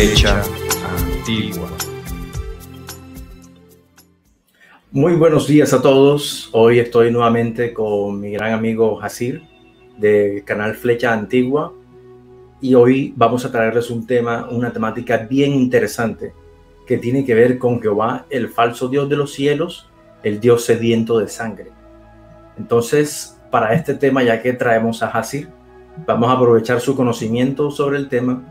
Flecha Antigua. Muy buenos días a todos. Hoy estoy nuevamente con mi gran amigo Hasir del canal Flecha Antigua y hoy vamos a traerles una temática bien interesante que tiene que ver con Jehová, el falso Dios de los cielos, el Dios sediento de sangre. Entonces, para este tema, ya que traemos a Hasir, vamos a aprovechar su conocimiento sobre el tema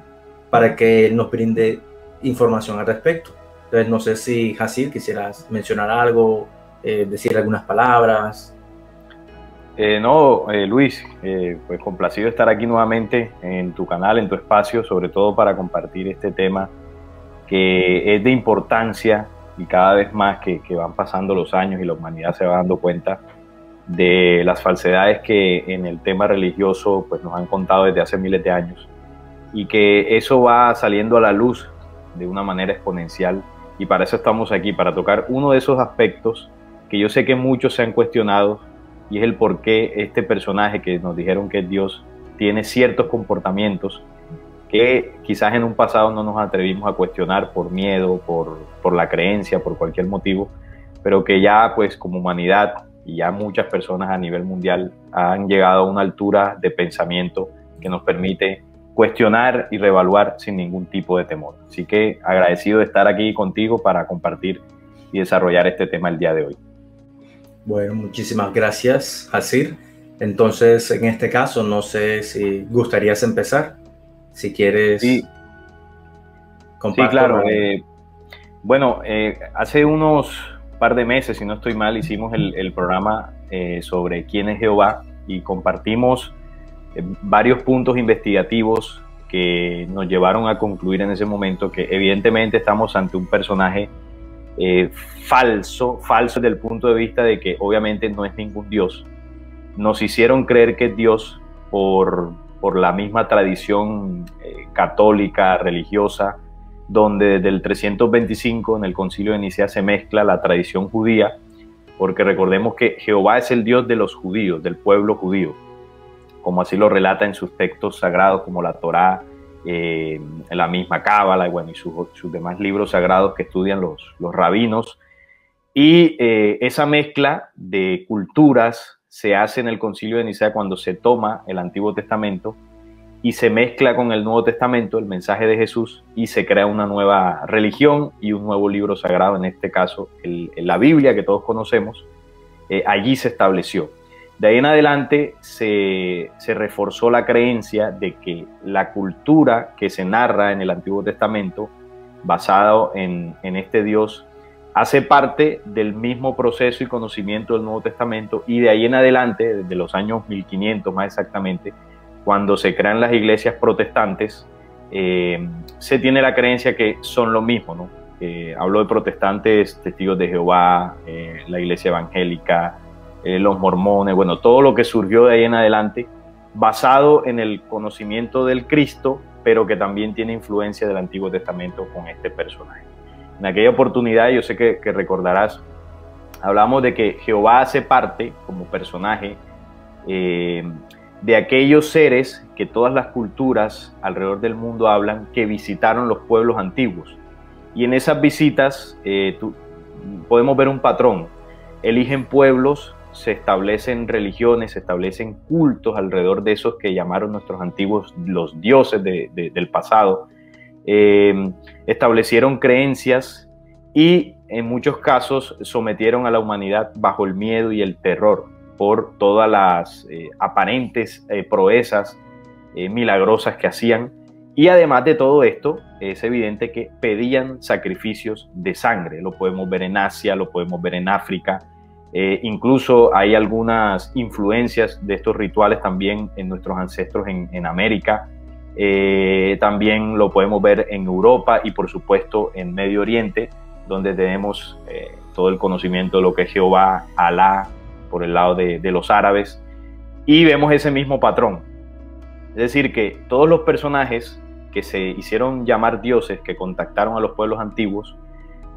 para que él nos brinde información al respecto. Entonces, no sé si, Hasir, quisieras mencionar algo, decir algunas palabras. Luis, pues complacido estar aquí nuevamente en tu canal, en tu espacio, sobre todo para compartir este tema que es de importancia y cada vez más que van pasando los años y la humanidad se va dando cuenta de las falsedades que en el tema religioso pues nos han contado desde hace miles de años, y que eso va saliendo a la luz de una manera exponencial, y para eso estamos aquí, para tocar uno de esos aspectos que yo sé que muchos se han cuestionado, y es el por qué este personaje que nos dijeron que es Dios tiene ciertos comportamientos que quizás en un pasado no nos atrevimos a cuestionar por miedo, por la creencia, por cualquier motivo, pero que ya pues como humanidad y ya muchas personas a nivel mundial han llegado a una altura de pensamiento que nos permite cuestionar y reevaluar sin ningún tipo de temor. Así que agradecido de estar aquí contigo para compartir y desarrollar este tema el día de hoy. Bueno, muchísimas gracias, Hasir. Entonces, en este caso, no sé si gustarías empezar, si quieres. Sí, claro. Hace unos par de meses, si no estoy mal, hicimos el programa sobre quién es Jehová y compartimos varios puntos investigativos que nos llevaron a concluir en ese momento que evidentemente estamos ante un personaje falso desde el punto de vista de que obviamente no es ningún Dios. Nos hicieron creer que es Dios por la misma tradición católica, religiosa, donde desde el 325 en el Concilio de Nicea se mezcla la tradición judía, porque recordemos que Jehová es el Dios de los judíos, del pueblo judío, como así lo relata en sus textos sagrados como la Torá, la misma Cábala y sus demás libros sagrados que estudian los rabinos. Y esa mezcla de culturas se hace en el Concilio de Nicea cuando se toma el Antiguo Testamento y se mezcla con el Nuevo Testamento, el mensaje de Jesús, y se crea una nueva religión y un nuevo libro sagrado, en este caso la Biblia que todos conocemos. Allí se estableció. De ahí en adelante se reforzó la creencia de que la cultura que se narra en el Antiguo Testamento, basado en este Dios, hace parte del mismo proceso y conocimiento del Nuevo Testamento, y de ahí en adelante, desde los años 1500 más exactamente, cuando se crean las iglesias protestantes, se tiene la creencia que son lo mismo, ¿no? Hablo de protestantes, testigos de Jehová, la iglesia evangélica, los mormones, bueno, todo lo que surgió de ahí en adelante, basado en el conocimiento del Cristo, pero que también tiene influencia del Antiguo Testamento con este personaje. En aquella oportunidad, yo sé que recordarás, hablamos de que Jehová hace parte, como personaje, de aquellos seres que todas las culturas alrededor del mundo hablan, que visitaron los pueblos antiguos. Y en esas visitas podemos ver un patrón. Eligen pueblos, se establecen religiones, se establecen cultos alrededor de esos que llamaron nuestros antiguos los dioses del pasado. Establecieron creencias y en muchos casos sometieron a la humanidad bajo el miedo y el terror por todas las aparentes proezas milagrosas que hacían. Y además de todo esto, es evidente que pedían sacrificios de sangre. Lo podemos ver en Asia, lo podemos ver en África. Incluso hay algunas influencias de estos rituales también en nuestros ancestros en América. También lo podemos ver en Europa y por supuesto en Medio Oriente, donde tenemos todo el conocimiento de lo que es Jehová, Alá, por el lado de los árabes, y vemos ese mismo patrón. Es decir, que todos los personajes que se hicieron llamar dioses, que contactaron a los pueblos antiguos,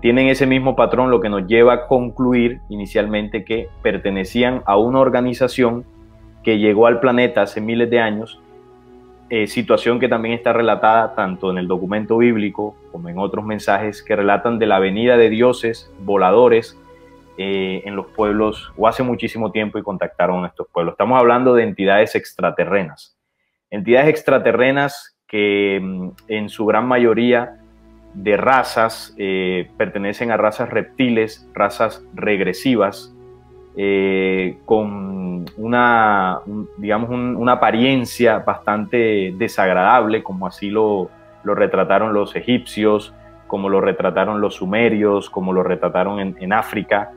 tienen ese mismo patrón, lo que nos lleva a concluir inicialmente que pertenecían a una organización que llegó al planeta hace miles de años situación que también está relatada tanto en el documento bíblico como en otros mensajes que relatan de la venida de dioses voladores en los pueblos o hace muchísimo tiempo y contactaron a estos pueblos. Estamos hablando de entidades extraterrenas que en su gran mayoría de razas pertenecen a razas reptiles, razas regresivas, con una apariencia bastante desagradable, como así lo retrataron los egipcios, como lo retrataron los sumerios, como lo retrataron en África.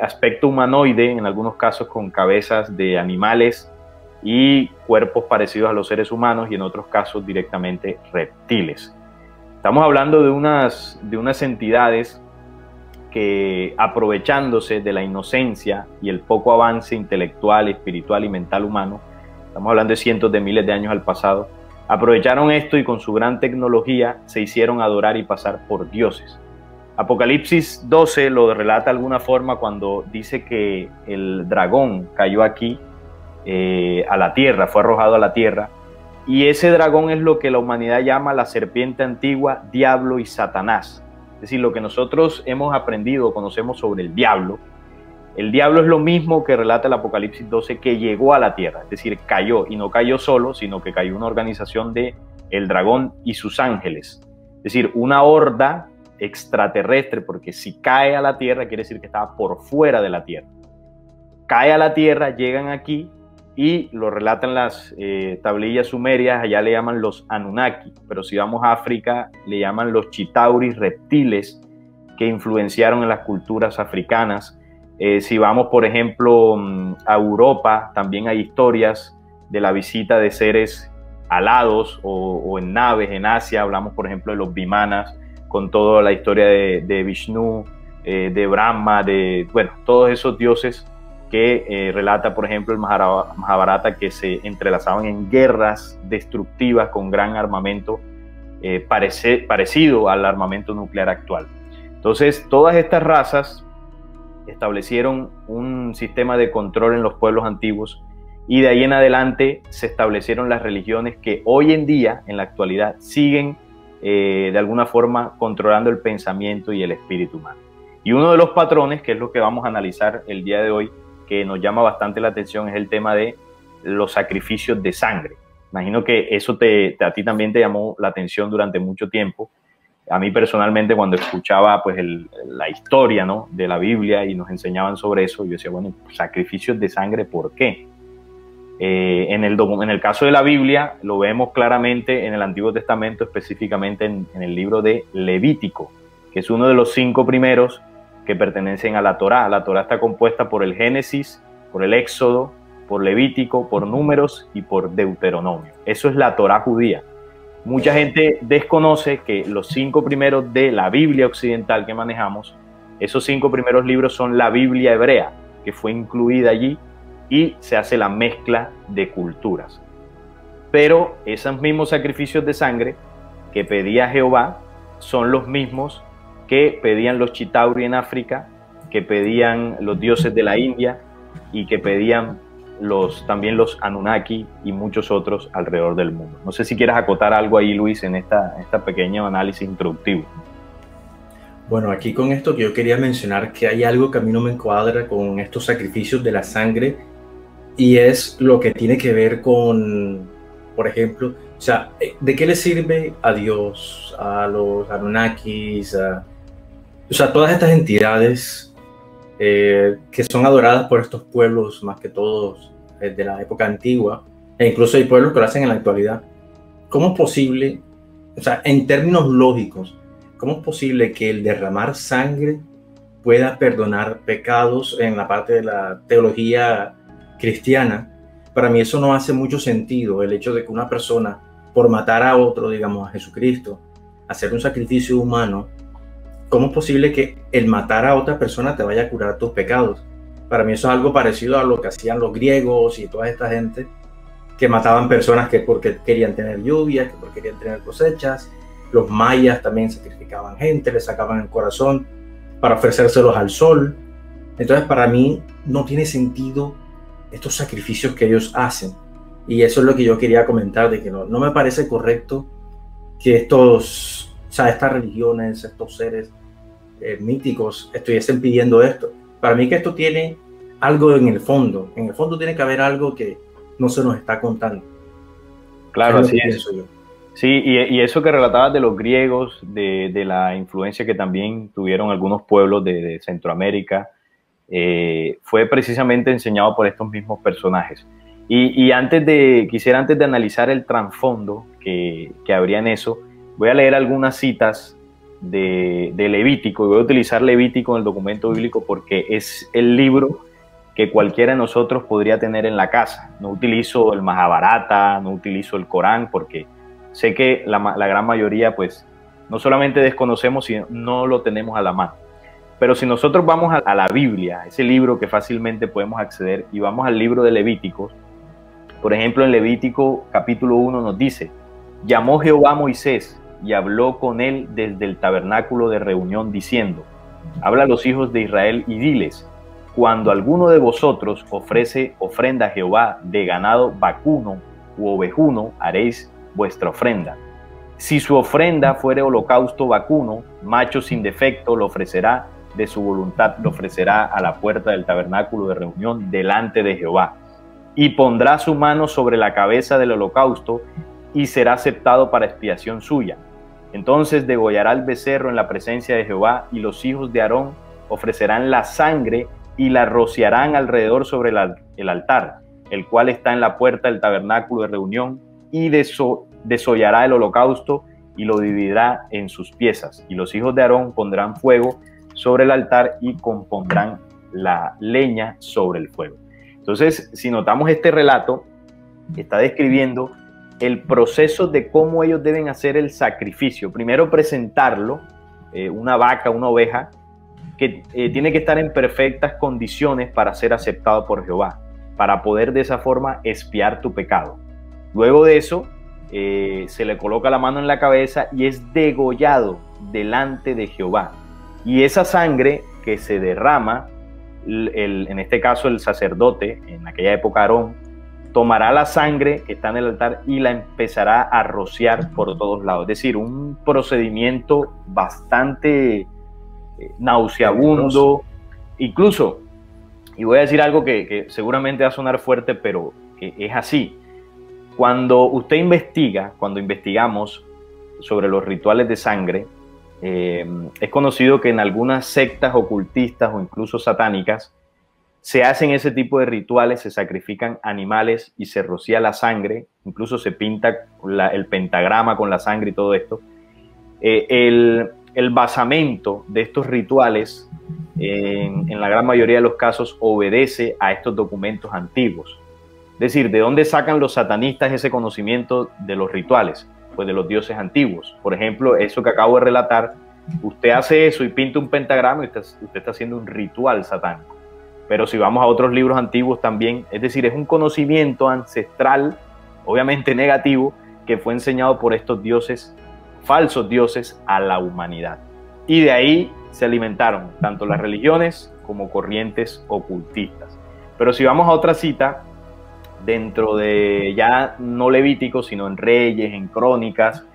Aspecto humanoide, en algunos casos con cabezas de animales y cuerpos parecidos a los seres humanos, y en otros casos directamente reptiles. Estamos hablando de unas entidades que, aprovechándose de la inocencia y el poco avance intelectual, espiritual y mental humano, estamos hablando de cientos de miles de años al pasado, aprovecharon esto y con su gran tecnología se hicieron adorar y pasar por dioses. Apocalipsis 12 lo relata de alguna forma cuando dice que el dragón cayó aquí a la tierra, fue arrojado a la tierra, y ese dragón es lo que la humanidad llama la serpiente antigua, diablo y Satanás. Es decir, lo que nosotros hemos aprendido, conocemos sobre el diablo es lo mismo que relata el Apocalipsis 12, que llegó a la tierra, es decir, cayó, y no cayó solo, sino que cayó una organización de el dragón y sus ángeles, es decir, una horda extraterrestre, porque si cae a la tierra quiere decir que estaba por fuera de la tierra. Cae a la tierra, llegan aquí y lo relatan las tablillas sumerias, allá le llaman los Anunnaki, pero si vamos a África le llaman los Chitauris, reptiles que influenciaron en las culturas africanas. Si vamos, por ejemplo, a Europa, también hay historias de la visita de seres alados o en naves. En Asia hablamos, por ejemplo, de los Vimanas, con toda la historia de Vishnu, de Brahma, todos esos dioses que relata, por ejemplo, el Mahabharata, que se entrelazaban en guerras destructivas con gran armamento parecido al armamento nuclear actual. Entonces, todas estas razas establecieron un sistema de control en los pueblos antiguos, y de ahí en adelante se establecieron las religiones que hoy en día, en la actualidad, siguen de alguna forma controlando el pensamiento y el espíritu humano. Y uno de los patrones, que es lo que vamos a analizar el día de hoy, que nos llama bastante la atención, es el tema de los sacrificios de sangre. Imagino que eso a ti también te llamó la atención durante mucho tiempo. A mí personalmente, cuando escuchaba pues la historia, ¿no?, de la Biblia y nos enseñaban sobre eso, yo decía, bueno, sacrificios de sangre, ¿por qué? En el caso de la Biblia lo vemos claramente en el Antiguo Testamento, específicamente en el libro de Levítico, que es uno de los 5 primeros que pertenecen a la Torá. La Torá está compuesta por el Génesis, por el Éxodo, por Levítico, por Números y por Deuteronomio. Eso es la Torá judía. Mucha gente desconoce que los 5 primeros de la Biblia occidental que manejamos, esos 5 primeros libros son la Biblia hebrea, que fue incluida allí, y se hace la mezcla de culturas. Pero esos mismos sacrificios de sangre que pedía Jehová son los mismos que pedían los Chitauri en África, que pedían los dioses de la India y que pedían también los Anunnaki y muchos otros alrededor del mundo. No sé si quieres acotar algo ahí, Luis, en esta pequeño análisis introductivo. Bueno, aquí con esto que yo quería mencionar que hay algo que a mí no me encuadra con estos sacrificios de la sangre, y es lo que tiene que ver con, por ejemplo, o sea, ¿de qué le sirve a Dios, a los Anunnakis, o sea, todas estas entidades que son adoradas por estos pueblos, más que todos de la época antigua, e incluso hay pueblos que lo hacen en la actualidad? ¿Cómo es posible, o sea, en términos lógicos, cómo es posible que el derramar sangre pueda perdonar pecados en la parte de la teología cristiana? Para mí eso no hace mucho sentido, el hecho de que una persona, por matar a otro, digamos a Jesucristo, hacer un sacrificio humano, ¿cómo es posible que el matar a otra persona te vaya a curar tus pecados? Para mí eso es algo parecido a lo que hacían los griegos y toda esta gente que mataban personas que porque querían tener lluvia, que porque querían tener cosechas. Los mayas también sacrificaban gente, le sacaban el corazón para ofrecérselos al sol. Entonces para mí no tiene sentido estos sacrificios que ellos hacen. Y eso es lo que yo quería comentar, de que no me parece correcto que estos, o sea, estas religiones, estos seres míticos estuviesen pidiendo esto. Para mí que esto tiene algo en el fondo tiene que haber algo que no se nos está contando. Claro, así es. Yo. Sí, y eso que relatabas de los griegos, de la influencia que también tuvieron algunos pueblos de Centroamérica, fue precisamente enseñado por estos mismos personajes. Y quisiera antes de analizar el trasfondo que habría en eso, voy a leer algunas citas de Levítico, y voy a utilizar Levítico en el documento bíblico porque es el libro que cualquiera de nosotros podría tener en la casa. No utilizo el Mahabharata, no utilizo el Corán, porque sé que la gran mayoría, pues, no solamente desconocemos, sino no lo tenemos a la mano. Pero si nosotros vamos a la Biblia, ese libro que fácilmente podemos acceder, y vamos al libro de Levíticos, por ejemplo, en Levítico capítulo 1 nos dice: llamó Jehová a Moisés y habló con él desde el tabernáculo de reunión diciendo: habla a los hijos de Israel y diles: cuando alguno de vosotros ofrece ofrenda a Jehová de ganado vacuno u ovejuno, haréis vuestra ofrenda. Si su ofrenda fuere holocausto vacuno, macho sin defecto, lo ofrecerá de su voluntad, lo ofrecerá a la puerta del tabernáculo de reunión delante de Jehová. Y pondrá su mano sobre la cabeza del holocausto y será aceptado para expiación suya. Entonces degollará el becerro en la presencia de Jehová, y los hijos de Aarón ofrecerán la sangre y la rociarán alrededor sobre el altar, el cual está en la puerta del tabernáculo de reunión, y desollará el holocausto y lo dividirá en sus piezas. Y los hijos de Aarón pondrán fuego sobre el altar y compondrán la leña sobre el fuego. Entonces, si notamos este relato, está describiendo el proceso de cómo ellos deben hacer el sacrificio. Primero presentarlo, una vaca, una oveja, que tiene que estar en perfectas condiciones para ser aceptado por Jehová, para poder de esa forma expiar tu pecado. Luego de eso, se le coloca la mano en la cabeza y es degollado delante de Jehová. Y esa sangre que se derrama, en este caso el sacerdote, en aquella época Aarón, tomará la sangre que está en el altar y la empezará a rociar por todos lados. Es decir, un procedimiento bastante nauseabundo, incluso, y voy a decir algo que seguramente va a sonar fuerte, pero que es así. Cuando investigamos sobre los rituales de sangre, es conocido que en algunas sectas ocultistas o incluso satánicas se hacen ese tipo de rituales, se sacrifican animales y se rocía la sangre, incluso se pinta el pentagrama con la sangre y todo esto. El basamento de estos rituales, en la gran mayoría de los casos, obedece a estos documentos antiguos. Es decir, ¿de dónde sacan los satanistas ese conocimiento de los rituales? Pues de los dioses antiguos. Por ejemplo, eso que acabo de relatar, usted hace eso y pinta un pentagrama y usted está haciendo un ritual satánico. Pero si vamos a otros libros antiguos también, es decir, es un conocimiento ancestral, obviamente negativo, que fue enseñado por estos dioses, falsos dioses, a la humanidad. Y de ahí se alimentaron tanto las religiones como corrientes ocultistas. Pero si vamos a otra cita, dentro de ya no Levítico, sino en Reyes, en Crónicas,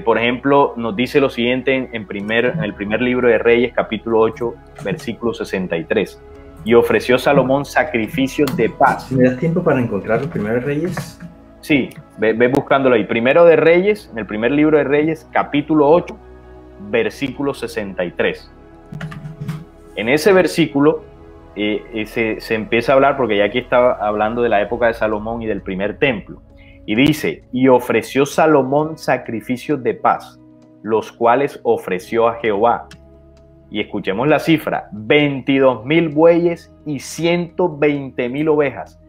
por ejemplo, nos dice lo siguiente en el primer libro de Reyes, capítulo 8, versículo 63. Y ofreció Salomón sacrificios de paz. ¿Me das tiempo para encontrar los primeros Reyes? Sí, ve buscándolo ahí. Primero de Reyes, en el primer libro de Reyes, capítulo 8, versículo 63. En ese versículo se empieza a hablar, porque ya aquí estaba hablando de la época de Salomón y del primer templo. Y dice: y ofreció Salomón sacrificios de paz, los cuales ofreció a Jehová. Y escuchemos la cifra: 22,000 bueyes y 120,000 ovejas.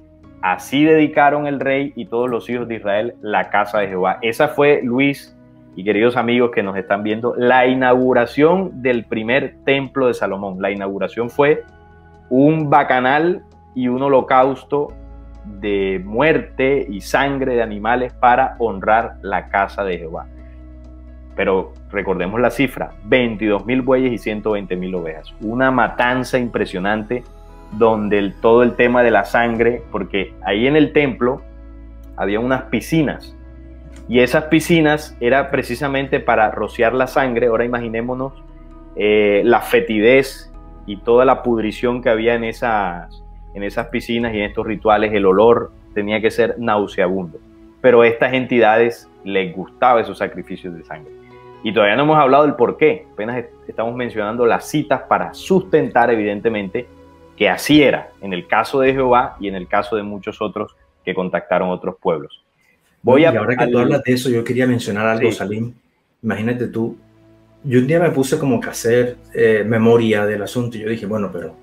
Así dedicaron el rey y todos los hijos de Israel la casa de Jehová. Esa fue, Luis y queridos amigos que nos están viendo, la inauguración del primer templo de Salomón. La inauguración fue un bacanal y un holocausto de muerte y sangre de animales para honrar la casa de Jehová. Pero recordemos la cifra: 22,000 bueyes y 120,000 ovejas. Una matanza impresionante, donde todo el tema de la sangre, porque ahí en el templo había unas piscinas. Y esas piscinas era precisamente para rociar la sangre. Ahora imaginémonos la fetidez y toda la pudrición que había en esas piscinas y en estos rituales. El olor tenía que ser nauseabundo. Pero a estas entidades les gustaba esos sacrificios de sangre. Y todavía no hemos hablado del por qué. Apenas estamos mencionando las citas para sustentar, evidentemente, que así era en el caso de Jehová y en el caso de muchos otros que contactaron otros pueblos. Y ahora que tú hablas de eso, yo quería mencionar algo, sí. Salim. Imagínate tú, yo un día me puse como que a hacer memoria del asunto y yo dije, bueno, pero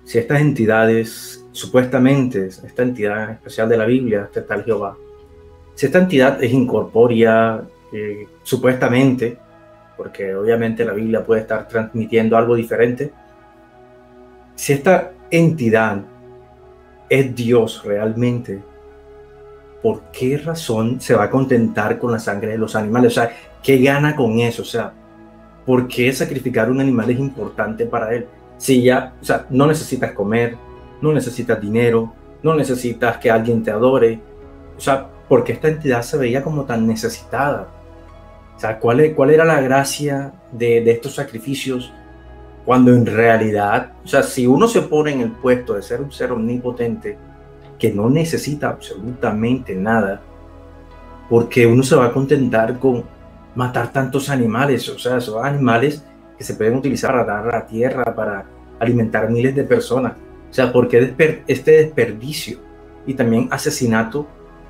si estas entidades, supuestamente, esta entidad especial de la Biblia, este tal Jehová, si esta entidad es incorpórea, supuestamente, porque obviamente la Biblia puede estar transmitiendo algo diferente, si esta entidad es Dios realmente, ¿por qué razón se va a contentar con la sangre de los animales? O sea, ¿qué gana con eso? O sea, ¿por qué sacrificar un animal es importante para él? Si ya, o sea, no necesitas comer, no necesitas dinero, no necesitas que alguien te adore. O sea, ¿por qué esta entidad se veía como tan necesitada? O sea, ¿cuál era la gracia de estos sacrificios? Cuando en realidad, o sea, si uno se pone en el puesto de ser un ser omnipotente que no necesita absolutamente nada, porque uno se va a contentar con matar tantos animales, o sea, esos animales que se pueden utilizar para dar a la tierra, para alimentar miles de personas. O sea, ¿por qué este desperdicio y también asesinato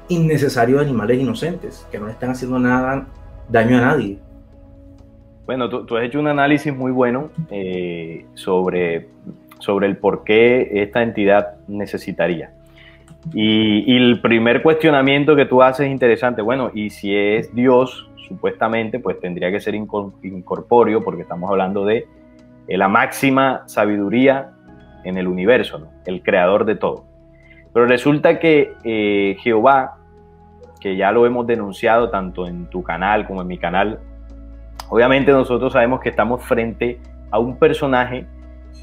innecesario de animales inocentes que no le están haciendo nada daño a nadie? Bueno, tú has hecho un análisis muy bueno sobre el por qué esta entidad necesitaría. Y el primer cuestionamiento que tú haces es interesante. Bueno, y si es Dios, supuestamente, pues tendría que ser incorpóreo, porque estamos hablando de la máxima sabiduría en el universo, ¿no? El creador de todo. Pero resulta que Jehová, que ya lo hemos denunciado tanto en tu canal como en mi canal, obviamente nosotros sabemos que estamos frente a un personaje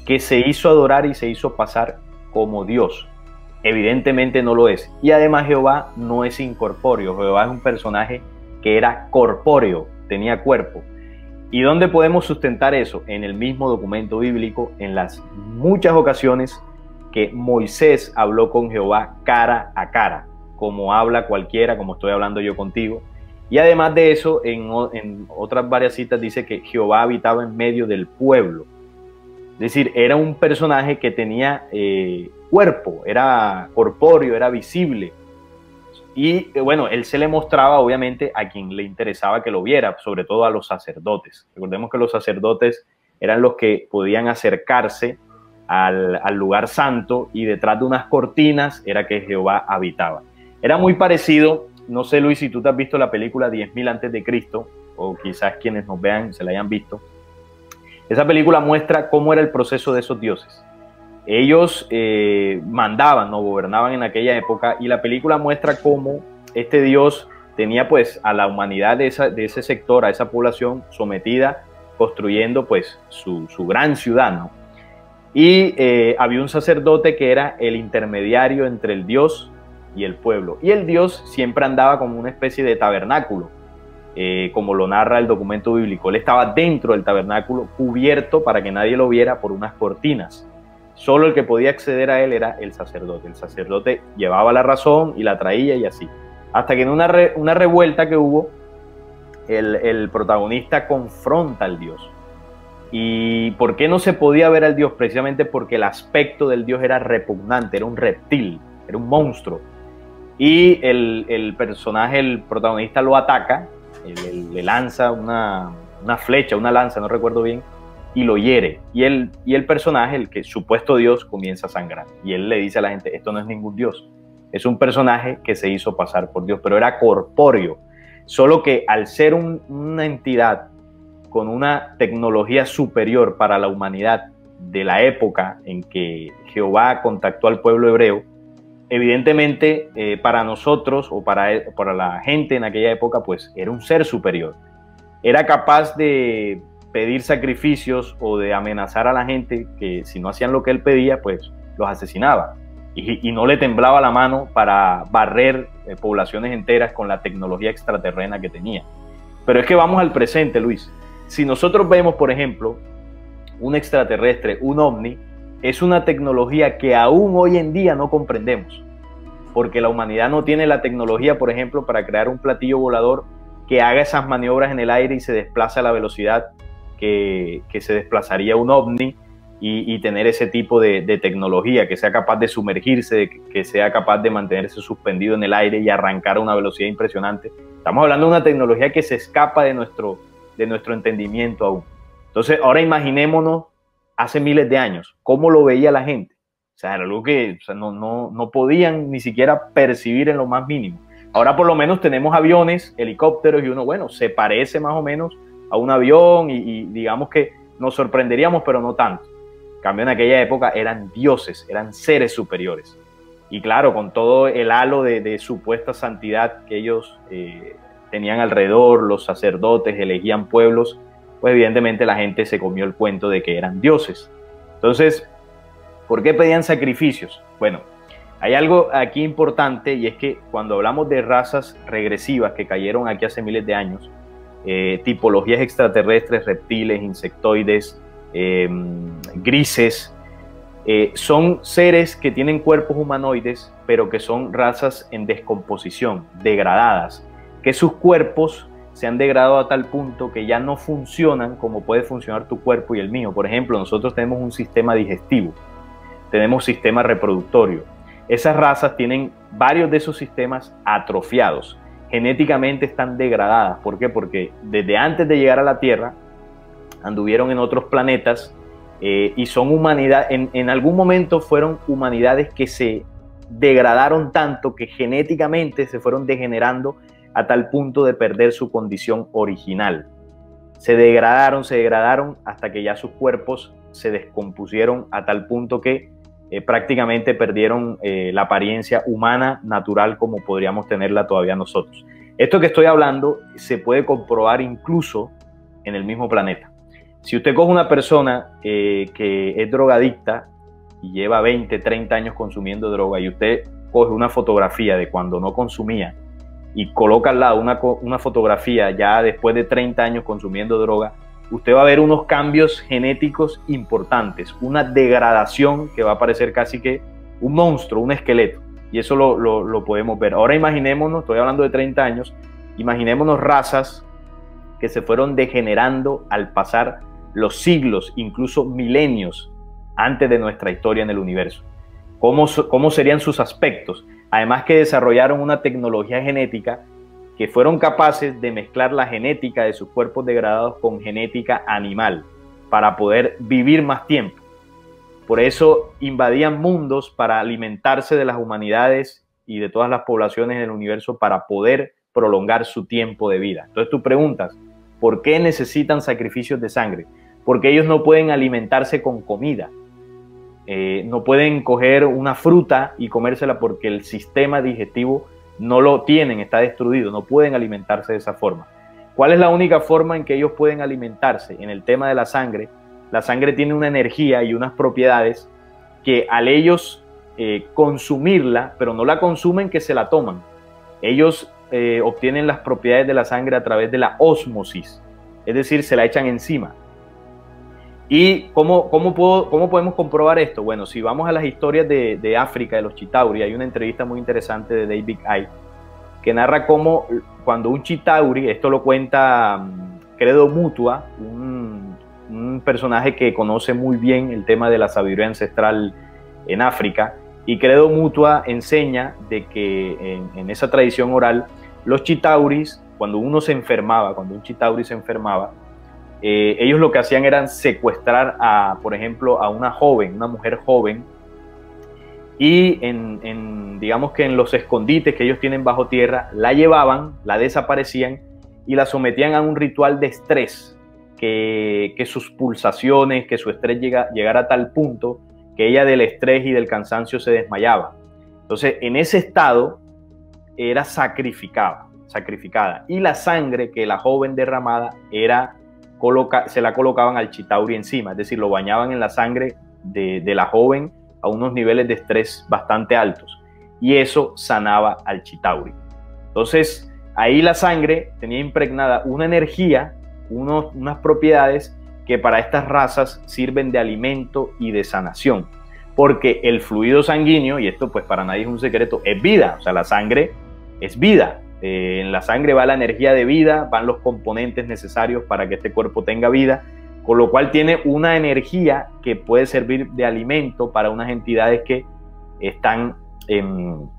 que se hizo adorar y se hizo pasar como Dios. Evidentemente no lo es. Y además Jehová no es incorpóreo. Jehová es un personaje que era corpóreo, tenía cuerpo. ¿Y dónde podemos sustentar eso? En el mismo documento bíblico, en las muchas ocasiones que Moisés habló con Jehová cara a cara, como habla cualquiera, como estoy hablando yo contigo. Y además de eso, en otras varias citas dice que Jehová habitaba en medio del pueblo. Es decir, era un personaje que tenía cuerpo, era corpóreo, era visible. Y bueno, él se le mostraba obviamente a quien le interesaba que lo viera, sobre todo a los sacerdotes. Recordemos que los sacerdotes eran los que podían acercarse al lugar santo y detrás de unas cortinas era que Jehová habitaba. Era muy parecido. No sé, Luis, si tú te has visto la película 10.000 antes de Cristo, o quizás quienes nos vean se la hayan visto. Esa película muestra cómo era el proceso de esos dioses. Ellos mandaban o gobernaban en aquella época, y la película muestra cómo este dios tenía pues a la humanidad de ese sector, a esa población sometida, construyendo pues su gran ciudad, ¿no? Y había un sacerdote que era el intermediario entre el dios y el pueblo. Y el dios siempre andaba como una especie de tabernáculo, como lo narra el documento bíblico. Él estaba dentro del tabernáculo, cubierto para que nadie lo viera por unas cortinas. Solo el que podía acceder a él era el sacerdote. El sacerdote llevaba la razón y la traía y así. Hasta que en una revuelta que hubo, el protagonista confronta al dios. ¿Y por qué no se podía ver al dios? Precisamente porque el aspecto del dios era repugnante, era un reptil, era un monstruo. Y el personaje, el protagonista, lo ataca, le lanza una flecha, una lanza, no recuerdo bien, y lo hiere. Y el personaje, el que supuesto Dios, comienza a sangrar. Y él le dice a la gente, esto no es ningún Dios, es un personaje que se hizo pasar por Dios, pero era corpóreo. Solo que al ser una entidad con una tecnología superior para la humanidad de la época en que Jehová contactó al pueblo hebreo, evidentemente para nosotros o para la gente en aquella época, pues era un ser superior. Era capaz de pedir sacrificios o de amenazar a la gente que si no hacían lo que él pedía, pues los asesinaba. y no le temblaba la mano para barrer poblaciones enteras con la tecnología extraterrena que tenía. Pero es que vamos al presente, Luis. Si nosotros vemos, por ejemplo, un extraterrestre, un ovni, es una tecnología que aún hoy en día no comprendemos, porque la humanidad no tiene la tecnología, por ejemplo, para crear un platillo volador que haga esas maniobras en el aire y se desplace a la velocidad que se desplazaría un ovni, y tener ese tipo de tecnología, que sea capaz de sumergirse, que sea capaz de mantenerse suspendido en el aire y arrancar a una velocidad impresionante. Estamos hablando de una tecnología que se escapa de nuestro entendimiento aún. Entonces, ahora imaginémonos hace miles de años, cómo lo veía la gente. O sea, era algo que no podían ni siquiera percibir en lo más mínimo. Ahora por lo menos tenemos aviones, helicópteros, y uno, bueno, se parece más o menos a un avión y digamos que nos sorprenderíamos, pero no tanto. En cambio, en aquella época eran dioses, eran seres superiores. Y claro, con todo el halo de supuesta santidad que ellos tenían alrededor, los sacerdotes elegían pueblos, pues evidentemente la gente se comió el cuento de que eran dioses. Entonces, ¿por qué pedían sacrificios? Bueno, hay algo aquí importante, y es que cuando hablamos de razas regresivas que cayeron aquí hace miles de años, tipologías extraterrestres, reptiles, insectoides, grises, son seres que tienen cuerpos humanoides, pero que son razas en descomposición, degradadas, que sus cuerpos se han degradado a tal punto que ya no funcionan como puede funcionar tu cuerpo y el mío. Por ejemplo, nosotros tenemos un sistema digestivo, tenemos sistema reproductorio. Esas razas tienen varios de esos sistemas atrofiados, genéticamente están degradadas. ¿Por qué? Porque desde antes de llegar a la Tierra anduvieron en otros planetas, y son humanidades, en algún momento fueron humanidades que se degradaron tanto que genéticamente se fueron degenerando a tal punto de perder su condición original. Se degradaron hasta que ya sus cuerpos se descompusieron a tal punto que prácticamente perdieron la apariencia humana natural como podríamos tenerla todavía nosotros. Esto que estoy hablando se puede comprobar incluso en el mismo planeta. Si usted coge una persona que es drogadicta y lleva 20, 30 años consumiendo droga, y usted coge una fotografía de cuando no consumía y coloca al lado una fotografía ya después de 30 años consumiendo droga, usted va a ver unos cambios genéticos importantes, una degradación que va a parecer casi que un monstruo, un esqueleto, y eso lo podemos ver. Ahora imaginémonos, estoy hablando de 30 años, imaginémonos razas que se fueron degenerando al pasar los siglos, incluso milenios antes de nuestra historia en el universo. ¿Cómo serían sus aspectos? Además que desarrollaron una tecnología genética que fueron capaces de mezclar la genética de sus cuerpos degradados con genética animal para poder vivir más tiempo. Por eso invadían mundos para alimentarse de las humanidades y de todas las poblaciones en el universo para poder prolongar su tiempo de vida. Entonces tú preguntas, ¿por qué necesitan sacrificios de sangre? Porque ellos no pueden alimentarse con comida. No pueden coger una fruta y comérsela porque el sistema digestivo no lo tienen, está destruido, no pueden alimentarse de esa forma. ¿Cuál es la única forma en que ellos pueden alimentarse? En el tema de la sangre tiene una energía y unas propiedades que al ellos consumirla, pero no la consumen, que se la toman. Ellos obtienen las propiedades de la sangre a través de la ósmosis, es decir, se la echan encima. ¿Y cómo podemos comprobar esto? Bueno, si vamos a las historias de África, de los Chitauri, hay una entrevista muy interesante de David Icke que narra cómo cuando un Chitauri, esto lo cuenta Credo Mutwa, un personaje que conoce muy bien el tema de la sabiduría ancestral en África, y Credo Mutwa enseña de que en esa tradición oral, los Chitauris, cuando un Chitauri se enfermaba, ellos lo que hacían era secuestrar por ejemplo, a una mujer joven, y digamos que en los escondites que ellos tienen bajo tierra, la llevaban, la desaparecían y la sometían a un ritual de estrés, que sus pulsaciones, que su estrés llegara a tal punto que ella del estrés y del cansancio se desmayaba. Entonces, en ese estado era sacrificada, y la sangre que la joven derramada se la colocaban al Chitauri encima, es decir, lo bañaban en la sangre de la joven a unos niveles de estrés bastante altos, y eso sanaba al Chitauri. Entonces, ahí la sangre tenía impregnada una energía, unas propiedades que para estas razas sirven de alimento y de sanación, porque el fluido sanguíneo, y esto pues para nadie es un secreto, es vida. O sea, la sangre es vida. En la sangre va la energía de vida, van los componentes necesarios para que este cuerpo tenga vida, con lo cual tiene una energía que puede servir de alimento para unas entidades que están en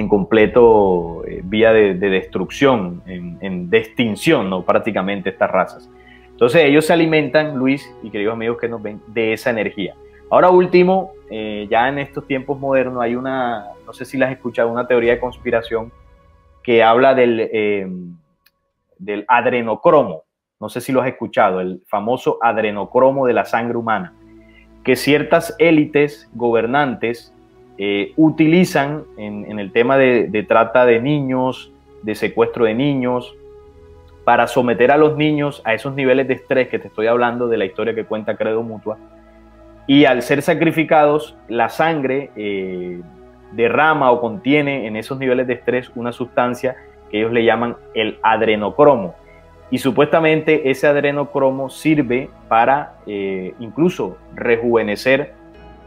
completo vía de destrucción, de extinción, ¿no? Prácticamente estas razas. Entonces ellos se alimentan, Luis y queridos amigos que nos ven, de esa energía. Ahora último, ya en estos tiempos modernos hay no sé si la has escuchado, una teoría de conspiración que habla del adrenocromo. No sé si lo has escuchado, el famoso adrenocromo de la sangre humana, que ciertas élites gobernantes utilizan en el tema de trata de niños, de secuestro de niños, para someter a los niños a esos niveles de estrés que te estoy hablando de la historia que cuenta Credo Mutua. Y al ser sacrificados, la sangre derrama o contiene en esos niveles de estrés una sustancia que ellos le llaman el adrenocromo. Y supuestamente ese adrenocromo sirve para incluso rejuvenecer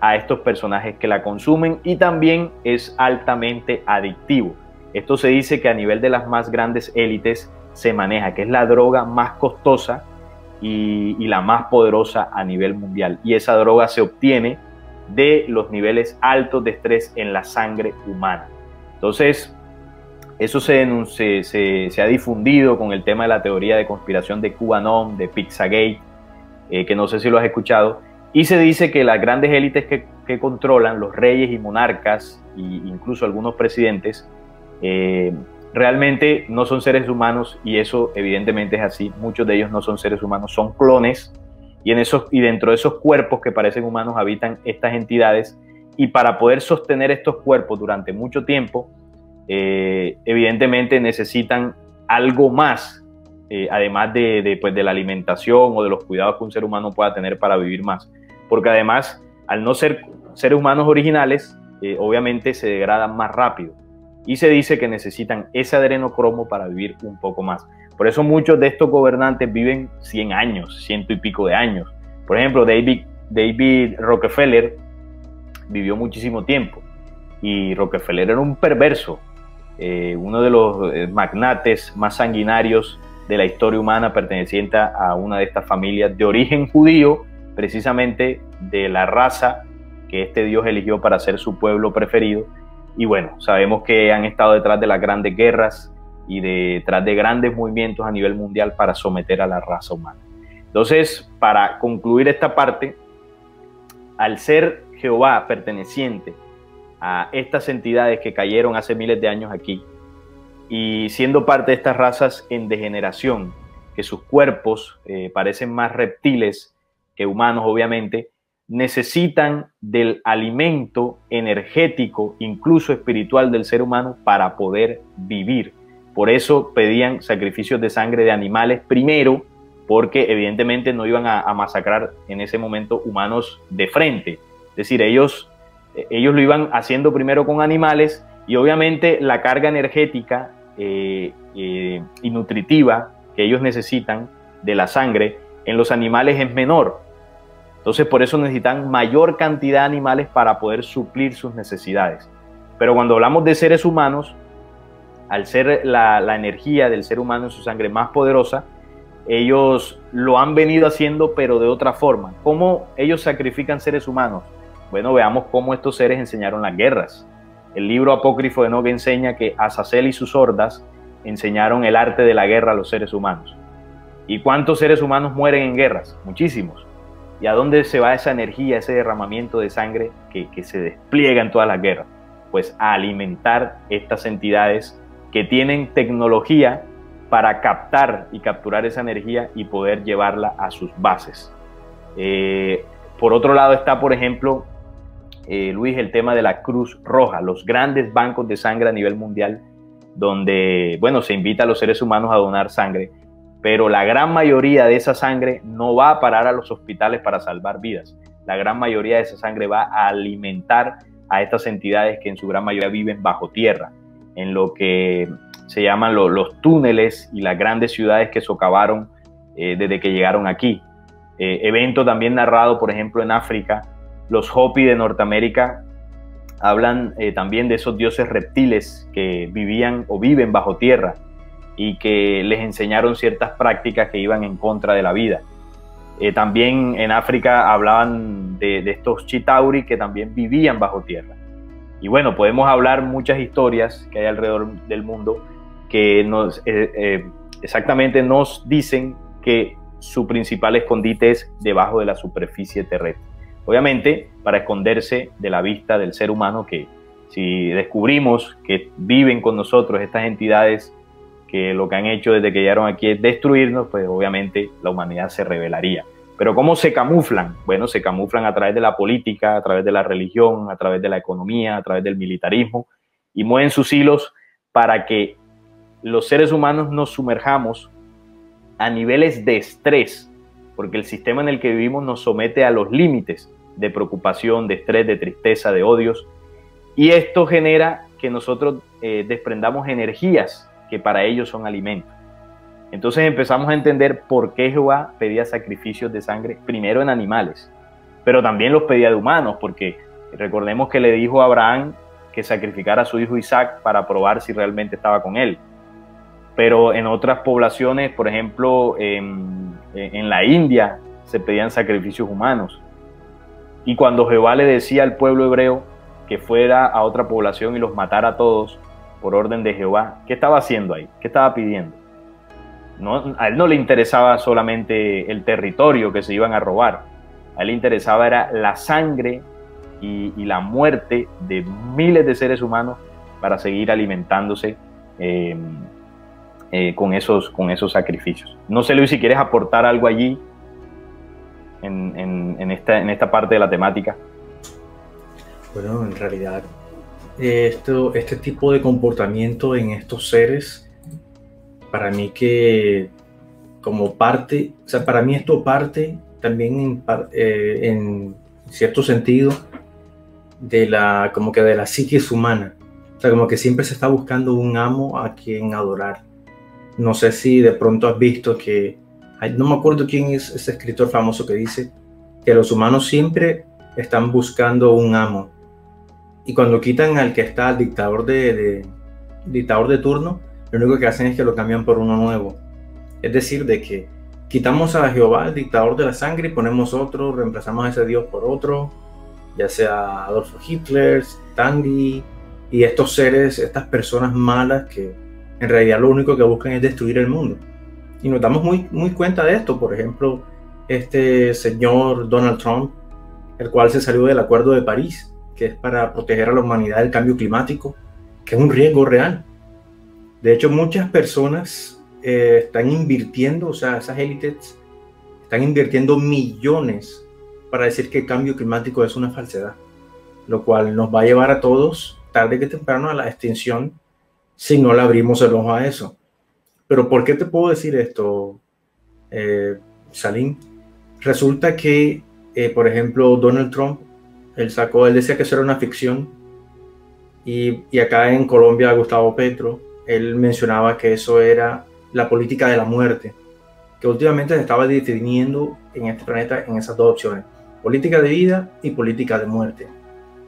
a estos personajes que la consumen, y también es altamente adictivo. Esto se dice que a nivel de las más grandes élites se maneja, que es la droga más costosa y la más poderosa a nivel mundial. Y esa droga se obtiene de los niveles altos de estrés en la sangre humana. Entonces, eso se ha difundido con el tema de la teoría de conspiración de QAnon, de Pizzagate, que no sé si lo has escuchado. Y se dice que las grandes élites que controlan, los reyes y monarcas, e incluso algunos presidentes, realmente no son seres humanos, y eso evidentemente es así. Muchos de ellos no son seres humanos, son clones, y dentro de esos cuerpos que parecen humanos habitan estas entidades, y para poder sostener estos cuerpos durante mucho tiempo, evidentemente necesitan algo más, además de la alimentación o de los cuidados que un ser humano pueda tener para vivir más, porque además, al no ser seres humanos originales, obviamente se degradan más rápido, y se dice que necesitan ese adrenocromo para vivir un poco más. Por eso muchos de estos gobernantes viven 100 años, 100 y pico de años. Por ejemplo, David Rockefeller vivió muchísimo tiempo, y Rockefeller era un perverso, uno de los magnates más sanguinarios de la historia humana, perteneciente a una de estas familias de origen judío, precisamente de la raza que este Dios eligió para ser su pueblo preferido. Y bueno, sabemos que han estado detrás de las grandes guerras y detrás de grandes movimientos a nivel mundial para someter a la raza humana. Entonces, para concluir esta parte, al ser Jehová perteneciente a estas entidades que cayeron hace miles de años aquí, y siendo parte de estas razas en degeneración, que sus cuerpos parecen más reptiles que humanos, obviamente, necesitan del alimento energético, incluso espiritual, del ser humano para poder vivir. Por eso pedían sacrificios de sangre de animales primero, porque evidentemente no iban a masacrar en ese momento humanos de frente. Es decir, ellos lo iban haciendo primero con animales, y obviamente la carga energética y nutritiva que ellos necesitan de la sangre en los animales es menor. Entonces, por eso necesitan mayor cantidad de animales para poder suplir sus necesidades. Pero cuando hablamos de seres humanos, al ser la energía del ser humano en su sangre más poderosa, ellos lo han venido haciendo, pero de otra forma. ¿Cómo ellos sacrifican seres humanos? Bueno, veamos cómo estos seres enseñaron las guerras. El libro apócrifo de Enoch enseña que Azazel y sus hordas enseñaron el arte de la guerra a los seres humanos. ¿Y cuántos seres humanos mueren en guerras? Muchísimos. ¿Y a dónde se va esa energía, ese derramamiento de sangre que se despliega en todas las guerras? Pues a alimentar estas entidades que tienen tecnología para captar y capturar esa energía y poder llevarla a sus bases. Por otro lado está, por ejemplo, Luis, el tema de la Cruz Roja, los grandes bancos de sangre a nivel mundial, donde, bueno, se invita a los seres humanos a donar sangre, pero la gran mayoría de esa sangre no va a parar a los hospitales para salvar vidas, la gran mayoría de esa sangre va a alimentar a estas entidades que en su gran mayoría viven bajo tierra, en lo que se llaman los túneles y las grandes ciudades que socavaron desde que llegaron aquí. Evento también narrado, por ejemplo, en África. Los Hopi de Norteamérica hablan también de esos dioses reptiles que vivían o viven bajo tierra y que les enseñaron ciertas prácticas que iban en contra de la vida. También en África hablaban de estos Chitauri que también vivían bajo tierra. Y bueno, podemos hablar muchas historias que hay alrededor del mundo que exactamente nos dicen que su principal escondite es debajo de la superficie terrestre. Obviamente, para esconderse de la vista del ser humano, que si descubrimos que viven con nosotros estas entidades que lo que han hecho desde que llegaron aquí es destruirnos, pues obviamente la humanidad se rebelaría. Pero ¿cómo se camuflan? Bueno, se camuflan a través de la política, a través de la religión, a través de la economía, a través del militarismo, y mueven sus hilos para que los seres humanos nos sumerjamos a niveles de estrés, porque el sistema en el que vivimos nos somete a los límites de preocupación, de estrés, de tristeza, de odios, y esto genera que nosotros desprendamos energías que para ellos son alimentos. Entonces empezamos a entender por qué Jehová pedía sacrificios de sangre, primero en animales, pero también los pedía de humanos, porque recordemos que le dijo a Abraham que sacrificara a su hijo Isaac para probar si realmente estaba con él. Pero en otras poblaciones, por ejemplo, en la India, se pedían sacrificios humanos. Y cuando Jehová le decía al pueblo hebreo que fuera a otra población y los matara a todos por orden de Jehová, ¿qué estaba haciendo ahí? ¿Qué estaba pidiendo? No, a él no le interesaba solamente el territorio que se iban a robar. A él le interesaba era la sangre y la muerte de miles de seres humanos para seguir alimentándose con esos sacrificios. No sé, Luis, si quieres aportar algo allí en esta parte de la temática. Bueno, en realidad este tipo de comportamiento en estos seres, para mí que como parte, o sea, para mí esto parte también en cierto sentido de la psiquis humana. O sea, como que siempre se está buscando un amo a quien adorar. No sé si de pronto has visto que, no me acuerdo quién es ese escritor famoso que dice que los humanos siempre están buscando un amo. Y cuando quitan al que está, al dictador de turno, lo único que hacen es que lo cambian por uno nuevo. Es decir, de que quitamos a Jehová, el dictador de la sangre, y ponemos otro, reemplazamos a ese Dios por otro, ya sea Adolfo Hitler, Gandhi, y estos seres, estas personas malas que en realidad lo único que buscan es destruir el mundo. Y nos damos muy cuenta de esto. Por ejemplo, este señor Donald Trump, el cual se salió del Acuerdo de París, que es para proteger a la humanidad del cambio climático, que es un riesgo real. De hecho, muchas personas están invirtiendo, o sea, esas élites están invirtiendo millones para decir que el cambio climático es una falsedad, lo cual nos va a llevar a todos, tarde que temprano, a la extinción si no le abrimos el ojo a eso. Pero ¿por qué te puedo decir esto, Salim? Resulta que, por ejemplo, Donald Trump, él decía que eso era una ficción, y acá en Colombia, Gustavo Petro, él mencionaba que eso era la política de la muerte, que últimamente se estaba definiendo en este planeta en esas dos opciones: política de vida y política de muerte.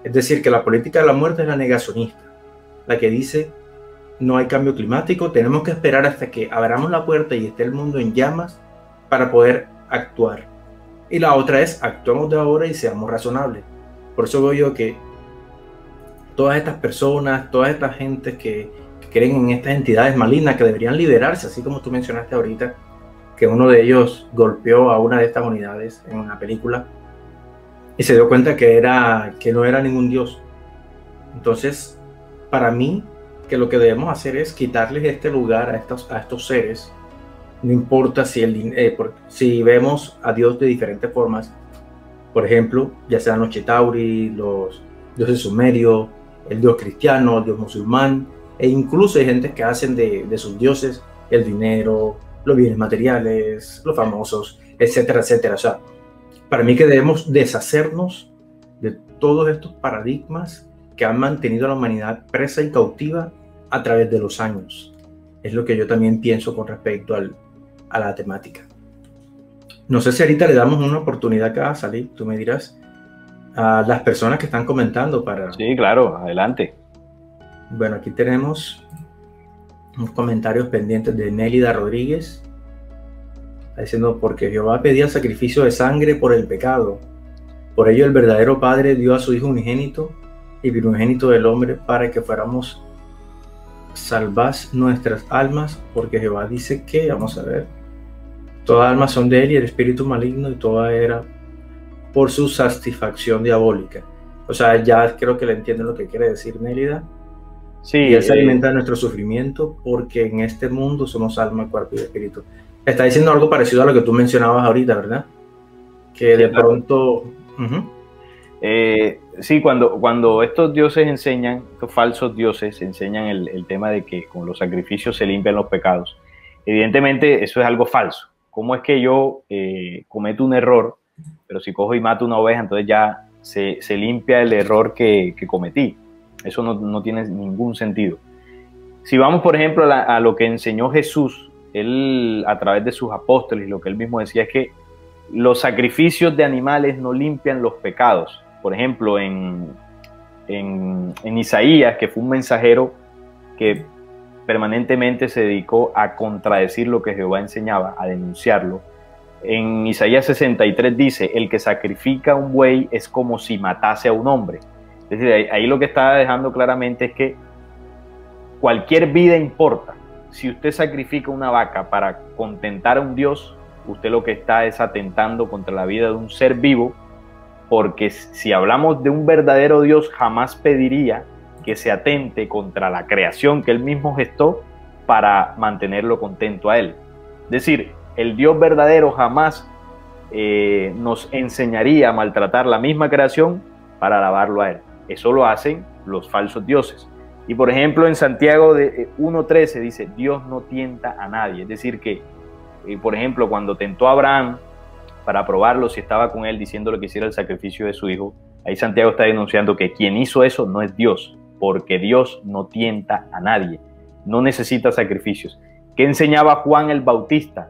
Es decir, que la política de la muerte es la negacionista, la que dice no hay cambio climático, tenemos que esperar hasta que abramos la puerta y esté el mundo en llamas para poder actuar. Y la otra es actuemos de ahora y seamos razonables. Por eso veo yo que todas estas personas, todas estas gentes que creen en estas entidades malignas que deberían liberarse, así como tú mencionaste ahorita, que uno de ellos golpeó a una de estas unidades en una película y se dio cuenta que no era ningún dios. Entonces, para mí, que lo que debemos hacer es quitarles este lugar a estos seres. No importa si vemos a Dios de diferentes formas, por ejemplo, ya sean los Chitauri, los dioses sumerios, el dios cristiano, el dios musulmán, e incluso hay gente que hacen de sus dioses el dinero, los bienes materiales, los famosos, etcétera, etcétera. O sea, Para mí que debemos deshacernos de todos estos paradigmas que han mantenido a la humanidad presa y cautiva a través de los años. Es lo que yo también pienso con respecto a la temática. No sé si ahorita le damos una oportunidad acá a salir, tú me dirás, a las personas que están comentando para... Sí, claro, adelante. Bueno, aquí tenemos unos comentarios pendientes de Nélida Rodríguez. Está diciendo, porque Jehová pedía sacrificio de sangre por el pecado. Por ello el verdadero Padre dio a su Hijo unigénito y primogénito del hombre para que fuéramos salvas nuestras almas, porque Jehová dice que, vamos a ver, todas almas son de él y el espíritu maligno y toda era por su satisfacción diabólica. O sea, ya creo que le entienden lo que quiere decir Nélida. Sí, y él se alimenta de nuestro sufrimiento porque en este mundo somos alma, cuerpo y espíritu. Está diciendo algo parecido a lo que tú mencionabas ahorita, ¿verdad? Que sí, de claro. Pronto... sí, cuando estos dioses enseñan, estos falsos dioses enseñan el tema de que con los sacrificios se limpian los pecados, evidentemente eso es algo falso. ¿Cómo es que yo cometo un error, pero si cojo y mato una oveja, entonces ya se limpia el error que cometí? Eso no tiene ningún sentido. Si vamos, por ejemplo, a lo que enseñó Jesús, él a través de sus apóstoles, lo que él mismo decía es que los sacrificios de animales no limpian los pecados. Por ejemplo, en Isaías, que fue un mensajero que permanentemente se dedicó a contradecir lo que Jehová enseñaba, a denunciarlo. En Isaías 63 dice, el que sacrifica un buey es como si matase a un hombre. Es decir, ahí lo que está dejando claramente es que cualquier vida importa. Si usted sacrifica una vaca para contentar a un Dios, usted lo que está es atentando contra la vida de un ser vivo, porque si hablamos de un verdadero Dios, jamás pediría que se atente contra la creación que él mismo gestó para mantenerlo contento a él. Es decir, el Dios verdadero jamás nos enseñaría a maltratar la misma creación para alabarlo a él. Eso lo hacen los falsos dioses. Y por ejemplo en Santiago 1:13 dice, Dios no tienta a nadie. Es decir que, por ejemplo, cuando tentó a Abraham para probarlo si estaba con él, diciéndole que hiciera el sacrificio de su hijo, ahí Santiago está denunciando que quien hizo eso no es Dios, porque Dios no tienta a nadie, no necesita sacrificios. ¿Qué enseñaba Juan el Bautista?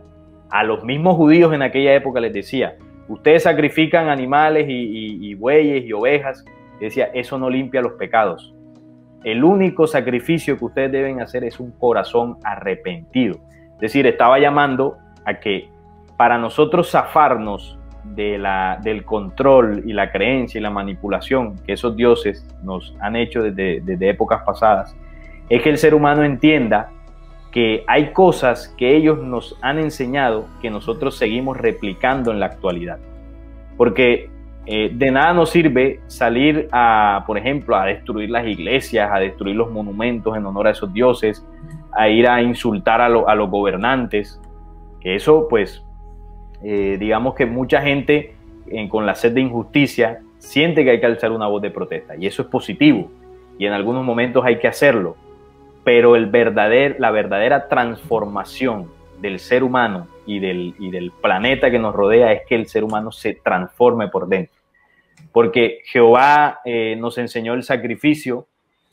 A los mismos judíos en aquella época les decía, ustedes sacrifican animales y bueyes y ovejas. Y decía, eso no limpia los pecados. El único sacrificio que ustedes deben hacer es un corazón arrepentido. Es decir, estaba llamando a que para nosotros zafarnos del control y la creencia y la manipulación que esos dioses nos han hecho desde épocas pasadas, es que el ser humano entienda que hay cosas que ellos nos han enseñado que nosotros seguimos replicando en la actualidad. Porque de nada nos sirve salir por ejemplo, a destruir las iglesias, a destruir los monumentos en honor a esos dioses, a ir a insultar a los gobernantes, que eso pues, digamos que mucha gente con la sed de injusticia siente que hay que alzar una voz de protesta, y eso es positivo, y en algunos momentos hay que hacerlo, pero la verdadera transformación del ser humano y del planeta que nos rodea es que el ser humano se transforme por dentro. Porque Jehová nos enseñó el sacrificio,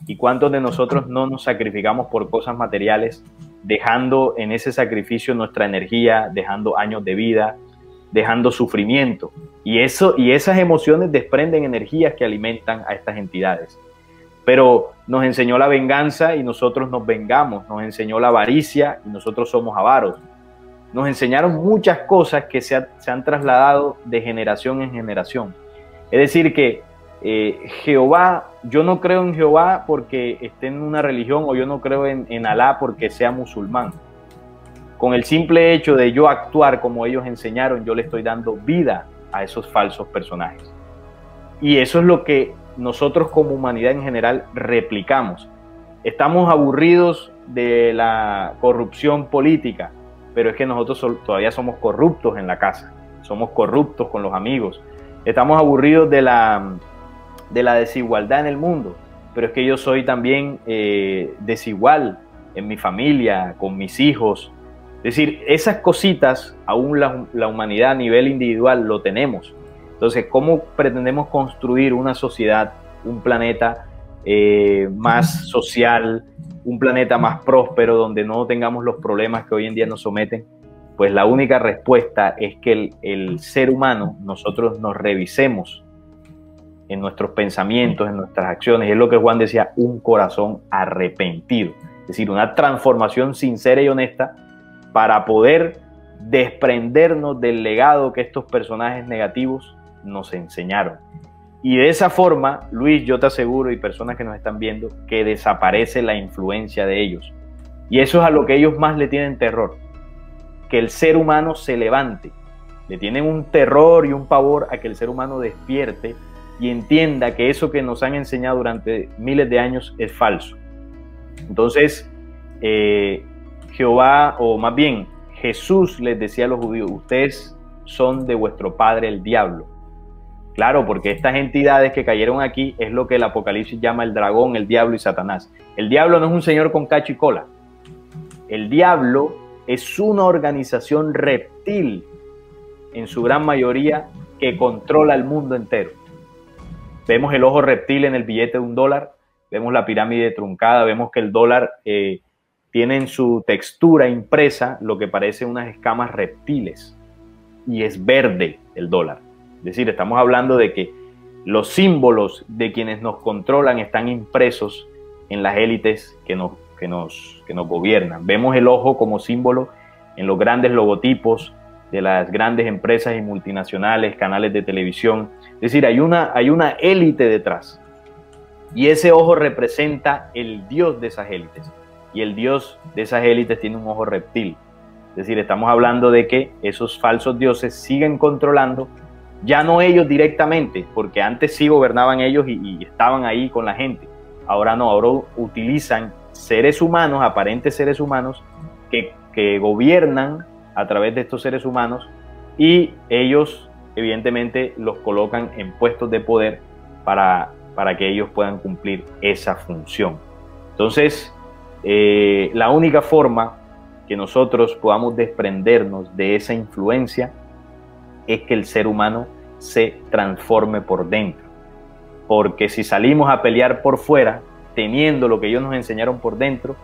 y cuántos de nosotros no nos sacrificamos por cosas materiales, dejando en ese sacrificio nuestra energía, dejando años de vida, dejando sufrimiento. Y esas emociones desprenden energías que alimentan a estas entidades. Pero nos enseñó la venganza y nosotros nos vengamos, nos enseñó la avaricia y nosotros somos avaros. Nos enseñaron muchas cosas que se han trasladado de generación en generación. Es decir que Jehová, yo no creo en Jehová porque esté en una religión, o yo no creo en Alá porque sea musulmán. Con el simple hecho de yo actuar como ellos enseñaron, yo le estoy dando vida a esos falsos personajes. Y eso es lo que nosotros como humanidad en general replicamos. Estamos aburridos de la corrupción política, pero es que nosotros todavía somos corruptos en la casa, somos corruptos con los amigos. Estamos aburridos de la desigualdad en el mundo, pero es que yo soy también desigual en mi familia, con mis hijos. Es decir, esas cositas aún la humanidad a nivel individual lo tenemos. Entonces, ¿cómo pretendemos construir una sociedad, un planeta más social, un planeta más próspero, donde no tengamos los problemas que hoy en día nos someten? Pues la única respuesta es que el ser humano, nosotros nos revisemos en nuestros pensamientos, en nuestras acciones. Y es lo que Juan decía, un corazón arrepentido. Es decir, una transformación sincera y honesta para poder desprendernos del legado que estos personajes negativos nos enseñaron. Y de esa forma, Luis, yo te aseguro, y personas que nos están viendo, que desaparece la influencia de ellos. Y eso es a lo que ellos más le tienen terror, que el ser humano se levante. Le tienen un terror y un pavor a que el ser humano despierte y entienda que eso que nos han enseñado durante miles de años es falso. Entonces, Jehová, o más bien, Jesús les decía a los judíos, ustedes son de vuestro padre el diablo. Claro, porque estas entidades que cayeron aquí es lo que el Apocalipsis llama el dragón, el diablo y Satanás. El diablo no es un señor con cacho y cola. El diablo es una organización reptil, en su gran mayoría, que controla el mundo entero. Vemos el ojo reptil en el billete de $1, vemos la pirámide truncada, vemos que el dólar tiene en su textura impresa lo que parece unas escamas reptiles, y es verde el dólar. Es decir, estamos hablando de que los símbolos de quienes nos controlan están impresos en las élites que nos gobiernan. Vemos el ojo como símbolo en los grandes logotipos de las grandes empresas y multinacionales, canales de televisión. Es decir, hay una élite detrás. Y ese ojo representa el dios de esas élites. Y el dios de esas élites tiene un ojo reptil. Es decir, estamos hablando de que esos falsos dioses siguen controlando, ya no ellos directamente, porque antes sí gobernaban ellos y estaban ahí con la gente. Ahora no, ahora utilizan seres humanos, aparentes seres humanos, que gobiernan a través de estos seres humanos, y ellos evidentemente los colocan en puestos de poder para que ellos puedan cumplir esa función. Entonces, la única forma que nosotros podamos desprendernos de esa influencia es que el ser humano se transforme por dentro. Porque si salimos a pelear por fuera, teniendo lo que ellos nos enseñaron por dentro,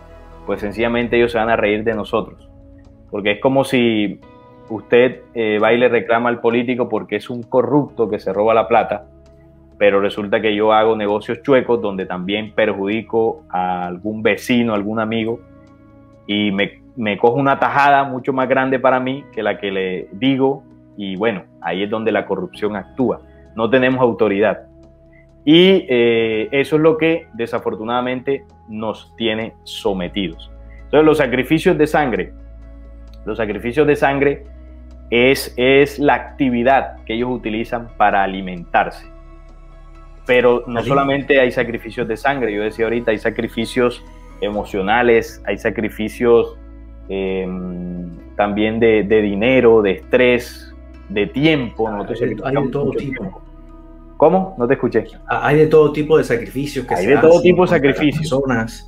pues sencillamente ellos se van a reír de nosotros. Porque es como si usted va y le reclama al político porque es un corrupto que se roba la plata, pero resulta que yo hago negocios chuecos donde también perjudico a algún vecino, a algún amigo, y me cojo una tajada mucho más grande para mí que la que le digo, y bueno, ahí es donde la corrupción actúa. No tenemos autoridad. Y eso es lo que desafortunadamente nos tiene sometidos. Entonces, los sacrificios de sangre es la actividad que ellos utilizan para alimentarse. Pero no solamente hay sacrificios de sangre, yo decía ahorita, hay sacrificios emocionales, hay sacrificios también de dinero, de estrés, de tiempo. Hay de todo tipo. ¿Cómo? No te escuché. Hay de todo tipo de sacrificios. Hay de todo tipo de sacrificios.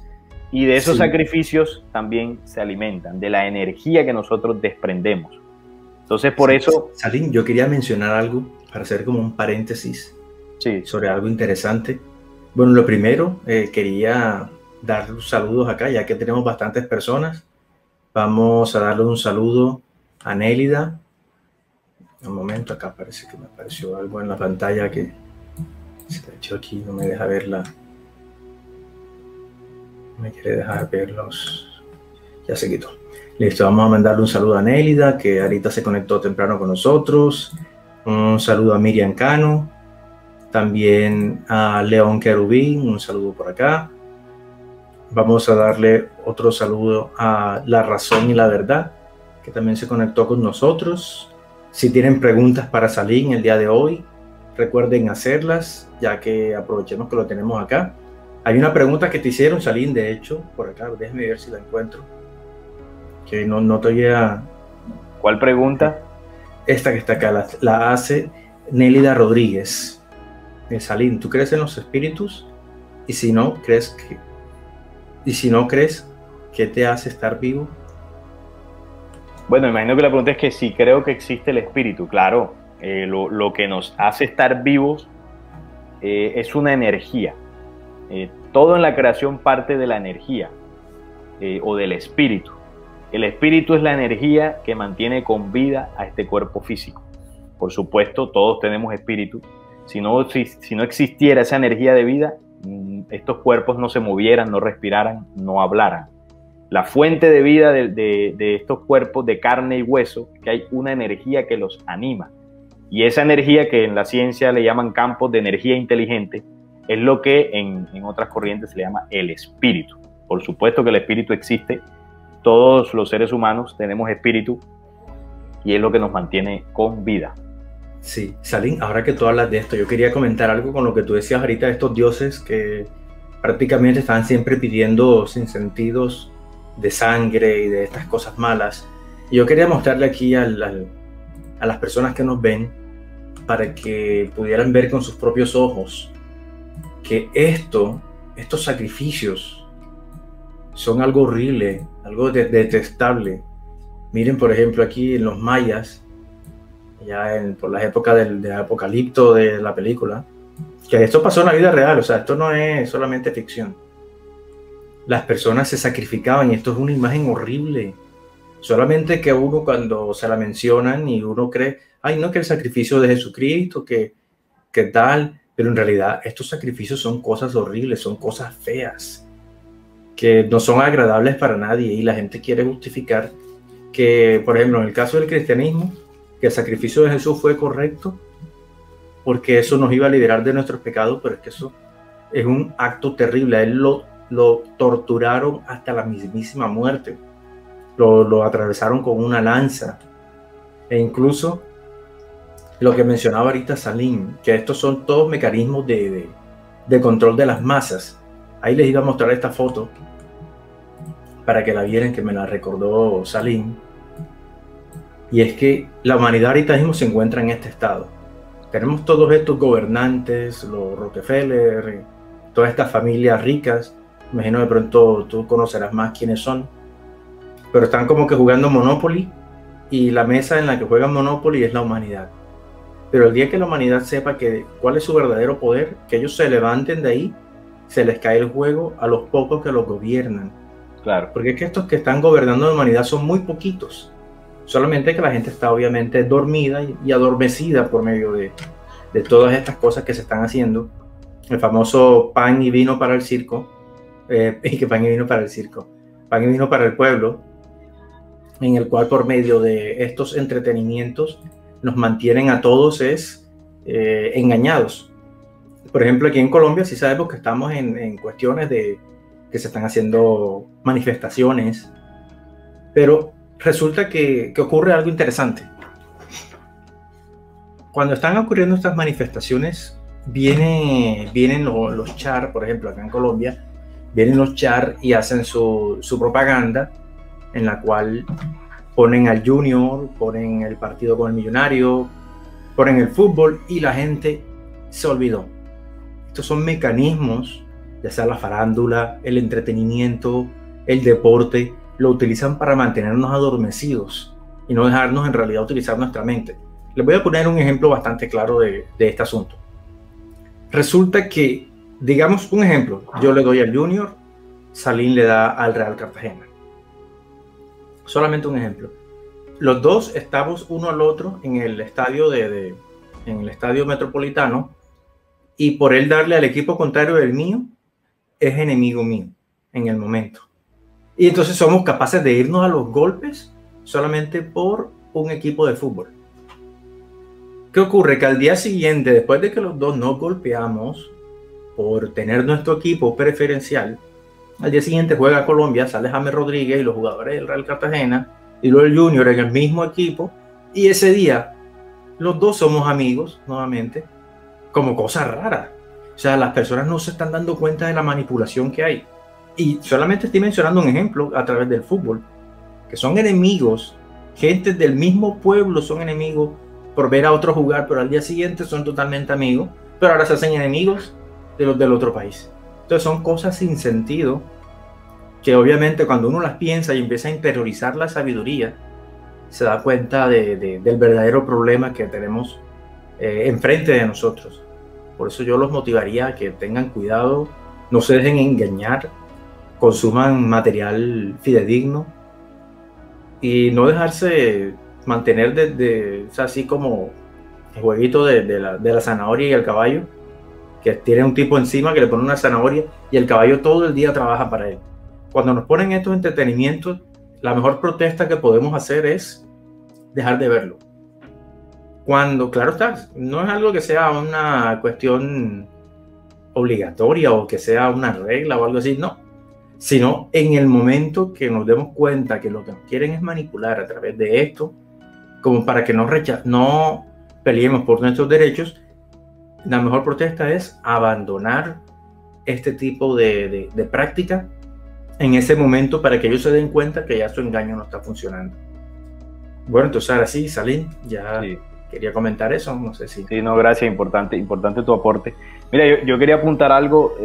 Y de esos sacrificios también se alimentan, de la energía que nosotros desprendemos. Entonces, por eso... Salim, yo quería mencionar algo para hacer como un paréntesis sobre algo interesante. Bueno, lo primero, quería dar los saludos acá, ya que tenemos bastantes personas. Vamos a darle un saludo a Nélida. Un momento, acá parece que me apareció algo en la pantalla que se ha hecho aquí, no me deja verla. No me quiere dejar verlos. Ya se quitó. Listo, vamos a mandarle un saludo a Nélida, que ahorita se conectó temprano con nosotros. Un saludo a Miriam Cano. También a León Querubín, un saludo por acá. Vamos a darle otro saludo a La Razón y la Verdad, que también se conectó con nosotros. Si tienen preguntas para Salim el día de hoy, recuerden hacerlas, ya que aprovechemos que lo tenemos acá. Hay una pregunta que te hicieron, Salim, de hecho, por acá, déjame ver si la encuentro. Que no te voy a... ¿Cuál pregunta? Esta que está acá, la hace Nélida Rodríguez. Salim, ¿tú crees en los espíritus? Y si no crees, ¿qué te hace estar vivo? Bueno, imagino que la pregunta es que si creo que existe el espíritu. Claro, Lo que nos hace estar vivos es una energía. Todo en la creación parte de la energía o del espíritu. El espíritu es la energía que mantiene con vida a este cuerpo físico. Por supuesto, todos tenemos espíritu. Si no existiera esa energía de vida, estos cuerpos no se movieran, no respiraran, no hablaran. La fuente de vida de estos cuerpos de carne y hueso, que hay una energía que los anima. Y esa energía, que en la ciencia le llaman campos de energía inteligente, es lo que en otras corrientes se le llama el espíritu. Por supuesto que el espíritu existe. Todos los seres humanos tenemos espíritu y es lo que nos mantiene con vida. Sí, Salim, ahora que tú hablas de esto, yo quería comentar algo con lo que tú decías ahorita de estos dioses que prácticamente están siempre pidiendo sinsentidos de sangre y de estas cosas malas. Y yo quería mostrarle aquí a las personas que nos ven para que pudieran ver con sus propios ojos que estos sacrificios son algo horrible, algo detestable. Miren, por ejemplo, aquí en los mayas, ya por las épocas del apocalipto de la película, que esto pasó en la vida real, o sea, esto no es solamente ficción. Las personas se sacrificaban y esto es una imagen horrible. Solamente que uno cuando se la mencionan y uno cree, ay no, que el sacrificio de Jesucristo, que tal, pero en realidad estos sacrificios son cosas horribles, son cosas feas, que no son agradables para nadie, y la gente quiere justificar que, por ejemplo, en el caso del cristianismo, que el sacrificio de Jesús fue correcto porque eso nos iba a liberar de nuestros pecados, pero es que eso es un acto terrible. A él lo torturaron hasta la mismísima muerte, lo atravesaron con una lanza, e incluso lo que mencionaba ahorita Salim, que estos son todos mecanismos de control de las masas. Ahí les iba a mostrar esta foto para que la vieran, que me la recordó Salim. Y es que la humanidad ahorita mismo se encuentra en este estado. Tenemos todos estos gobernantes, los Rockefeller, todas estas familias ricas. Imagino de pronto tú conocerás más quiénes son. Pero están como que jugando Monopoly, y la mesa en la que juegan Monopoly es la humanidad. Pero el día que la humanidad sepa cuál es su verdadero poder, que ellos se levanten de ahí, se les cae el juego a los pocos que los gobiernan. Claro. Porque es que estos que están gobernando la humanidad son muy poquitos. Solamente que la gente está obviamente dormida y adormecida por medio de todas estas cosas que se están haciendo. El famoso pan y vino para el circo. Y que pan y vino para el circo. Pan y vino para el pueblo. En el cual, por medio de estos entretenimientos, nos mantienen a todos engañados. Por ejemplo, aquí en Colombia sí sabemos que estamos en cuestiones de que se están haciendo manifestaciones, pero resulta que ocurre algo interesante. Cuando están ocurriendo estas manifestaciones, vienen los char, por ejemplo, acá en Colombia, vienen los char y hacen su propaganda, en la cual ponen al Junior, ponen el partido con el Millonario, ponen el fútbol, y la gente se olvidó. Estos son mecanismos, ya sea la farándula, el entretenimiento, el deporte, lo utilizan para mantenernos adormecidos y no dejarnos en realidad utilizar nuestra mente. Les voy a poner un ejemplo bastante claro de este asunto. Resulta que, digamos un ejemplo, yo le doy al Junior, Salim le da al Real Cartagena. Solamente un ejemplo. Los dos estamos uno al otro en el estadio en el estadio metropolitano, y por él darle al equipo contrario del mío, es enemigo mío en el momento. Y entonces somos capaces de irnos a los golpes solamente por un equipo de fútbol. ¿Qué ocurre? Que al día siguiente, después de que los dos nos golpeamos por tener nuestro equipo preferencial, al día siguiente juega Colombia, sale James Rodríguez y los jugadores del Real Cartagena y luego el Junior en el mismo equipo, y ese día los dos somos amigos nuevamente, como cosa rara. O sea, las personas no se están dando cuenta de la manipulación que hay. Y solamente estoy mencionando un ejemplo a través del fútbol, que son enemigos, gente del mismo pueblo son enemigos por ver a otro jugar, pero al día siguiente son totalmente amigos, pero ahora se hacen enemigos de los del otro país. Entonces son cosas sin sentido, que obviamente cuando uno las piensa y empieza a interiorizar la sabiduría, se da cuenta del verdadero problema que tenemos enfrente de nosotros. Por eso yo los motivaría a que tengan cuidado, no se dejen engañar, consuman material fidedigno y no dejarse mantener o sea, así como el jueguito de la zanahoria y el caballo, que tiene un tipo encima que le pone una zanahoria y el caballo todo el día trabaja para él. Cuando nos ponen estos entretenimientos, la mejor protesta que podemos hacer es dejar de verlo. Cuando, claro está, no es algo que sea una cuestión obligatoria o que sea una regla o algo así, no. Sino en el momento que nos demos cuenta que lo que nos quieren es manipular a través de esto, como para que no peleemos por nuestros derechos, la mejor protesta es abandonar este tipo de práctica en ese momento para que ellos se den cuenta que ya su engaño no está funcionando. Bueno, entonces ahora sí, Salim, ya sí. Quería comentar eso, no sé si... Sí, no, gracias, importante tu aporte. Mira, yo quería apuntar algo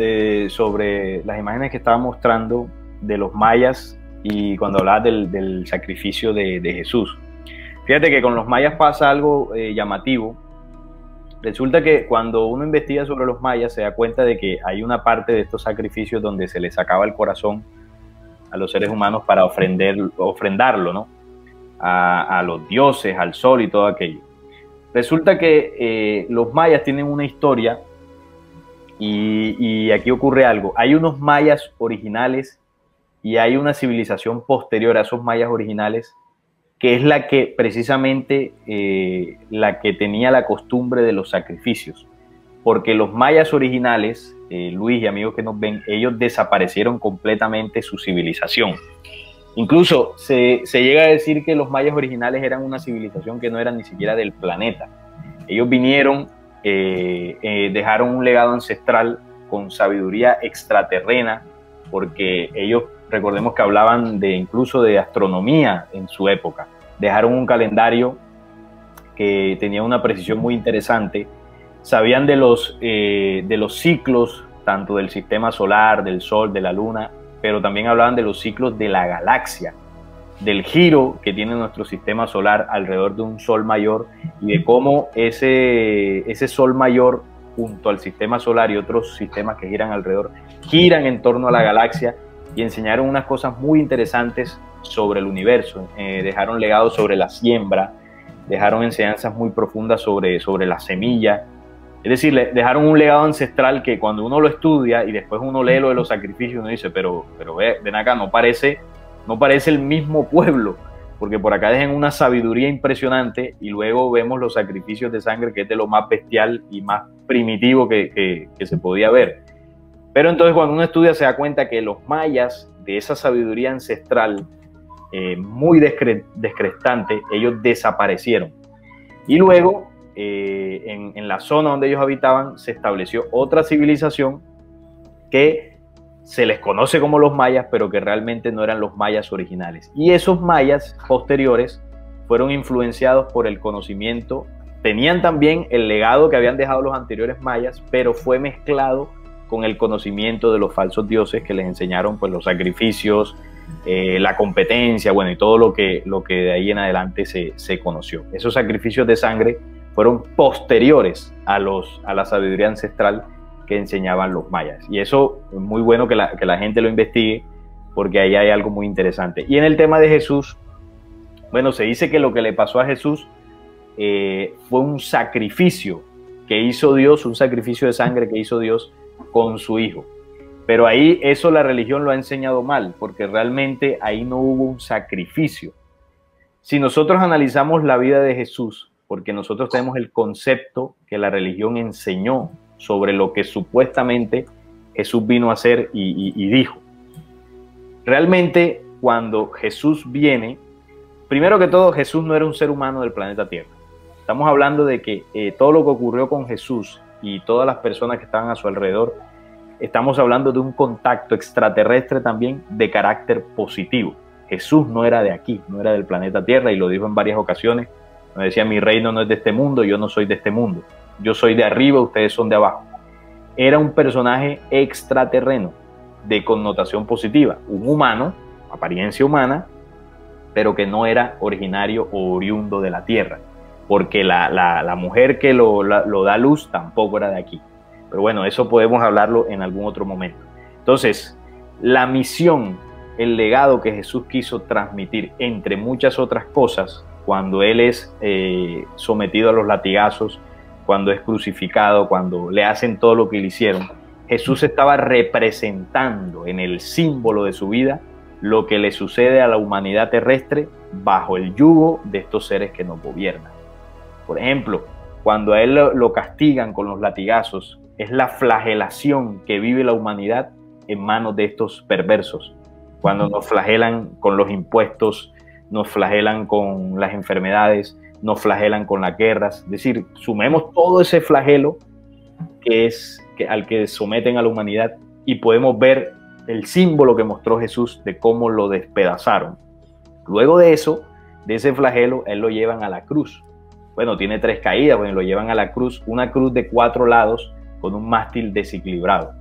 sobre las imágenes que estaba mostrando de los mayas y cuando hablabas del sacrificio de Jesús. Fíjate que con los mayas pasa algo llamativo. Resulta que cuando uno investiga sobre los mayas se da cuenta de que hay una parte de estos sacrificios donde se les sacaba el corazón a los seres humanos para ofrendarlo, ¿no? A los dioses, al sol y todo aquello. Resulta que los mayas tienen una historia y aquí ocurre algo. Hay unos mayas originales y hay una civilización posterior a esos mayas originales que es la que precisamente la que tenía la costumbre de los sacrificios. Porque los mayas originales, Luis y amigos que nos ven, ellos desaparecieron completamente su civilización. Incluso se llega a decir que los mayas originales eran una civilización que no era ni siquiera del planeta. Ellos vinieron, dejaron un legado ancestral con sabiduría extraterrena, porque ellos, recordemos que hablaban incluso de astronomía en su época. Dejaron un calendario que tenía una precisión muy interesante. Sabían de los ciclos, tanto del sistema solar, del sol, de la luna, pero también hablaban de los ciclos de la galaxia, del giro que tiene nuestro sistema solar alrededor de un sol mayor y de cómo ese sol mayor junto al sistema solar y otros sistemas que giran alrededor, giran en torno a la galaxia, y enseñaron unas cosas muy interesantes sobre el universo. Dejaron legados sobre la siembra, dejaron enseñanzas muy profundas sobre la semilla. Es decir, dejaron un legado ancestral que cuando uno lo estudia y después uno lee lo de los sacrificios, uno dice, pero ven acá, no parece el mismo pueblo, porque por acá dejan una sabiduría impresionante y luego vemos los sacrificios de sangre, que es de lo más bestial y más primitivo que se podía ver. Pero entonces cuando uno estudia se da cuenta que los mayas, de esa sabiduría ancestral muy descrestante, ellos desaparecieron. Y luego en la zona donde ellos habitaban se estableció otra civilización que se les conoce como los mayas, pero que realmente no eran los mayas originales. Y esos mayas posteriores fueron influenciados por el conocimiento, tenían también el legado que habían dejado los anteriores mayas, pero fue mezclado con el conocimiento de los falsos dioses que les enseñaron pues los sacrificios, la competencia, bueno, y todo lo que de ahí en adelante se conoció. Esos sacrificios de sangre fueron posteriores a la sabiduría ancestral que enseñaban los mayas. Y eso es muy bueno que la gente lo investigue, porque ahí hay algo muy interesante. Y en el tema de Jesús, bueno, se dice que lo que le pasó a Jesús fue un sacrificio que hizo Dios, un sacrificio de sangre que hizo Dios con su hijo. Pero ahí eso la religión lo ha enseñado mal, porque realmente ahí no hubo un sacrificio. Si nosotros analizamos la vida de Jesús, porque nosotros tenemos el concepto que la religión enseñó sobre lo que supuestamente Jesús vino a hacer y dijo. Realmente, cuando Jesús viene, primero que todo, Jesús no era un ser humano del planeta Tierra. Estamos hablando de que todo lo que ocurrió con Jesús y todas las personas que estaban a su alrededor, estamos hablando de un contacto extraterrestre también de carácter positivo. Jesús no era de aquí, no era del planeta Tierra, y lo dijo en varias ocasiones. Me decía, mi reino no es de este mundo, yo no soy de este mundo. Yo soy de arriba, ustedes son de abajo. Era un personaje extraterreno, de connotación positiva. Un humano, apariencia humana, pero que no era originario o oriundo de la Tierra. porque la mujer que lo da a luz tampoco era de aquí. Pero bueno, eso podemos hablarlo en algún otro momento. Entonces, la misión, el legado que Jesús quiso transmitir, entre muchas otras cosas, cuando Él es sometido a los latigazos, cuando es crucificado, cuando le hacen todo lo que le hicieron, Jesús estaba representando en el símbolo de su vida lo que le sucede a la humanidad terrestre bajo el yugo de estos seres que nos gobiernan. Por ejemplo, cuando a Él lo castigan con los latigazos, es la flagelación que vive la humanidad en manos de estos perversos. Cuando nos flagelan con los impuestos, nos flagelan con las enfermedades, nos flagelan con las guerras. Es decir, sumemos todo ese flagelo al que someten a la humanidad y podemos ver el símbolo que mostró Jesús de cómo lo despedazaron. Luego de eso, de ese flagelo, Él lo llevan a la cruz. Bueno, tiene 3 caídas, bueno, lo llevan a la cruz, una cruz de 4 lados con un mástil desequilibrado.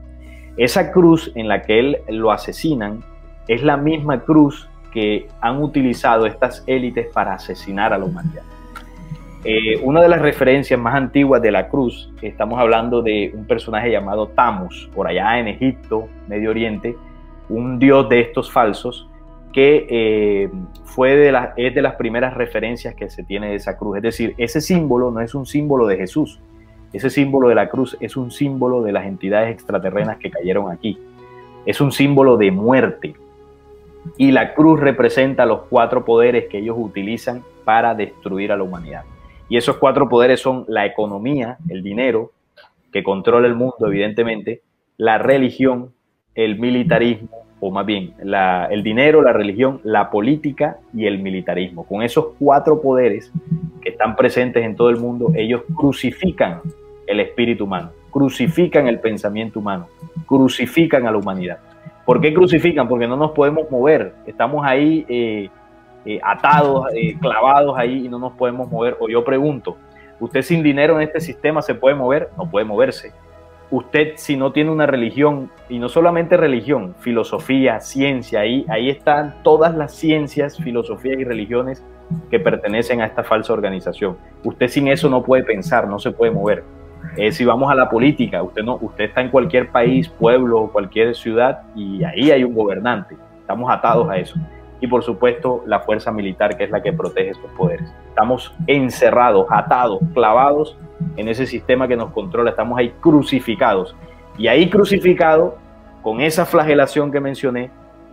Esa cruz en la que Él lo asesinan es la misma cruz que han utilizado estas élites para asesinar a la humanidad. Una de las referencias más antiguas de la cruz, estamos hablando de un personaje llamado Tammuz, por allá en Egipto, Medio Oriente, un dios de estos falsos, que es de las primeras referencias que se tiene de esa cruz. Es decir, ese símbolo no es un símbolo de Jesús, ese símbolo de la cruz es un símbolo de las entidades extraterrenas que cayeron aquí, es un símbolo de muerte. Y la cruz representa los 4 poderes que ellos utilizan para destruir a la humanidad. Y esos 4 poderes son la economía, el dinero, que controla el mundo evidentemente, la religión, el militarismo, o más bien el dinero, la religión, la política y el militarismo. Con esos 4 poderes que están presentes en todo el mundo, ellos crucifican el espíritu humano, crucifican el pensamiento humano, crucifican a la humanidad. ¿Por qué crucifican? Porque no nos podemos mover, estamos ahí atados, clavados ahí y no nos podemos mover. O yo pregunto, ¿usted sin dinero en este sistema se puede mover? No puede moverse. Usted, si no tiene una religión, y no solamente religión, filosofía, ciencia, ahí están todas las ciencias, filosofías y religiones que pertenecen a esta falsa organización. Usted sin eso no puede pensar, no se puede mover. Si vamos a la política, usted está en cualquier país, pueblo, cualquier ciudad y ahí hay un gobernante. Estamos atados a eso. Y por supuesto la fuerza militar, que es la que protege estos poderes. Estamos encerrados, atados, clavados en ese sistema que nos controla. Estamos ahí crucificados. Y ahí crucificado, con esa flagelación que mencioné,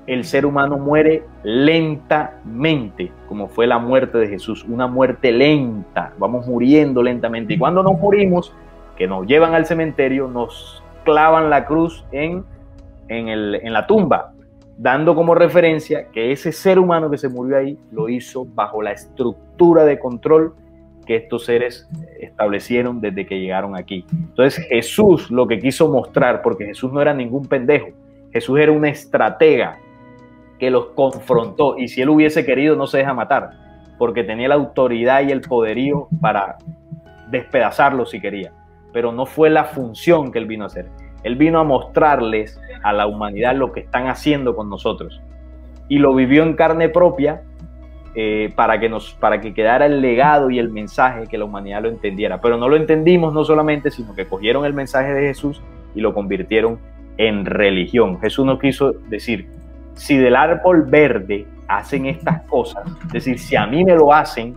el ser humano muere lentamente, como fue la muerte de Jesús, una muerte lenta. Vamos muriendo lentamente. Y cuando nos morimos, que nos llevan al cementerio, nos clavan la cruz en la tumba, dando como referencia que ese ser humano que se murió ahí lo hizo bajo la estructura de control que estos seres establecieron desde que llegaron aquí. Entonces Jesús lo que quiso mostrar, porque Jesús no era ningún pendejo, Jesús era un estratega que los confrontó, y si él hubiese querido no se deja matar, porque tenía la autoridad y el poderío para despedazarlos si quería, pero no fue la función que él vino a hacer. Él vino a mostrarles a la humanidad lo que están haciendo con nosotros. Y lo vivió en carne propia para que quedara el legado y el mensaje, que la humanidad lo entendiera. Pero no lo entendimos no solamente, sino que cogieron el mensaje de Jesús y lo convirtieron en religión. Jesús no quiso decir, si del árbol verde hacen estas cosas, es decir, si a mí me lo hacen,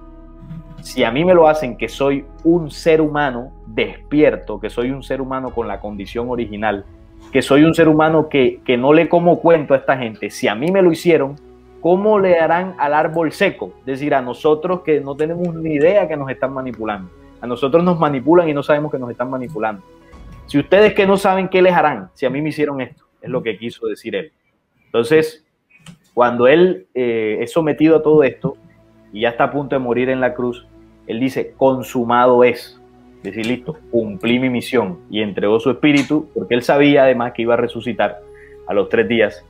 que soy un ser humano despierto, que soy un ser humano con la condición original, que soy un ser humano que no le como cuento a esta gente, si a mí me lo hicieron, ¿cómo le harán al árbol seco? Es decir, a nosotros que no tenemos ni idea que nos están manipulando. A nosotros nos manipulan y no sabemos que nos están manipulando. Si ustedes que no saben, ¿qué les harán si a mí me hicieron esto? Es lo que quiso decir él. Entonces, cuando él es sometido a todo esto y ya está a punto de morir en la cruz, él dice, consumado es. Es decir, listo, cumplí mi misión, y entregó su espíritu, porque él sabía además que iba a resucitar a los 3 días.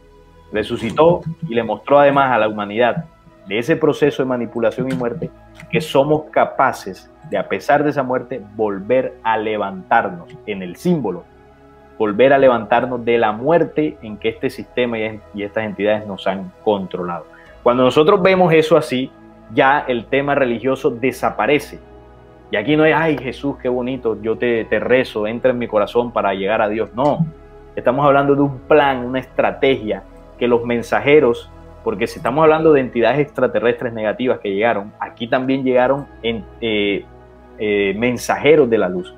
Resucitó y le mostró además a la humanidad de ese proceso de manipulación y muerte que somos capaces de, a pesar de esa muerte, volver a levantarnos en el símbolo, volver a levantarnos de la muerte en que este sistema y estas entidades nos han controlado. Cuando nosotros vemos eso así, ya el tema religioso desaparece. Y aquí no es, ay Jesús, qué bonito, yo te rezo, entra en mi corazón para llegar a Dios. No, estamos hablando de un plan, una estrategia que los mensajeros, porque si estamos hablando de entidades extraterrestres negativas que llegaron, aquí también llegaron mensajeros de la luz.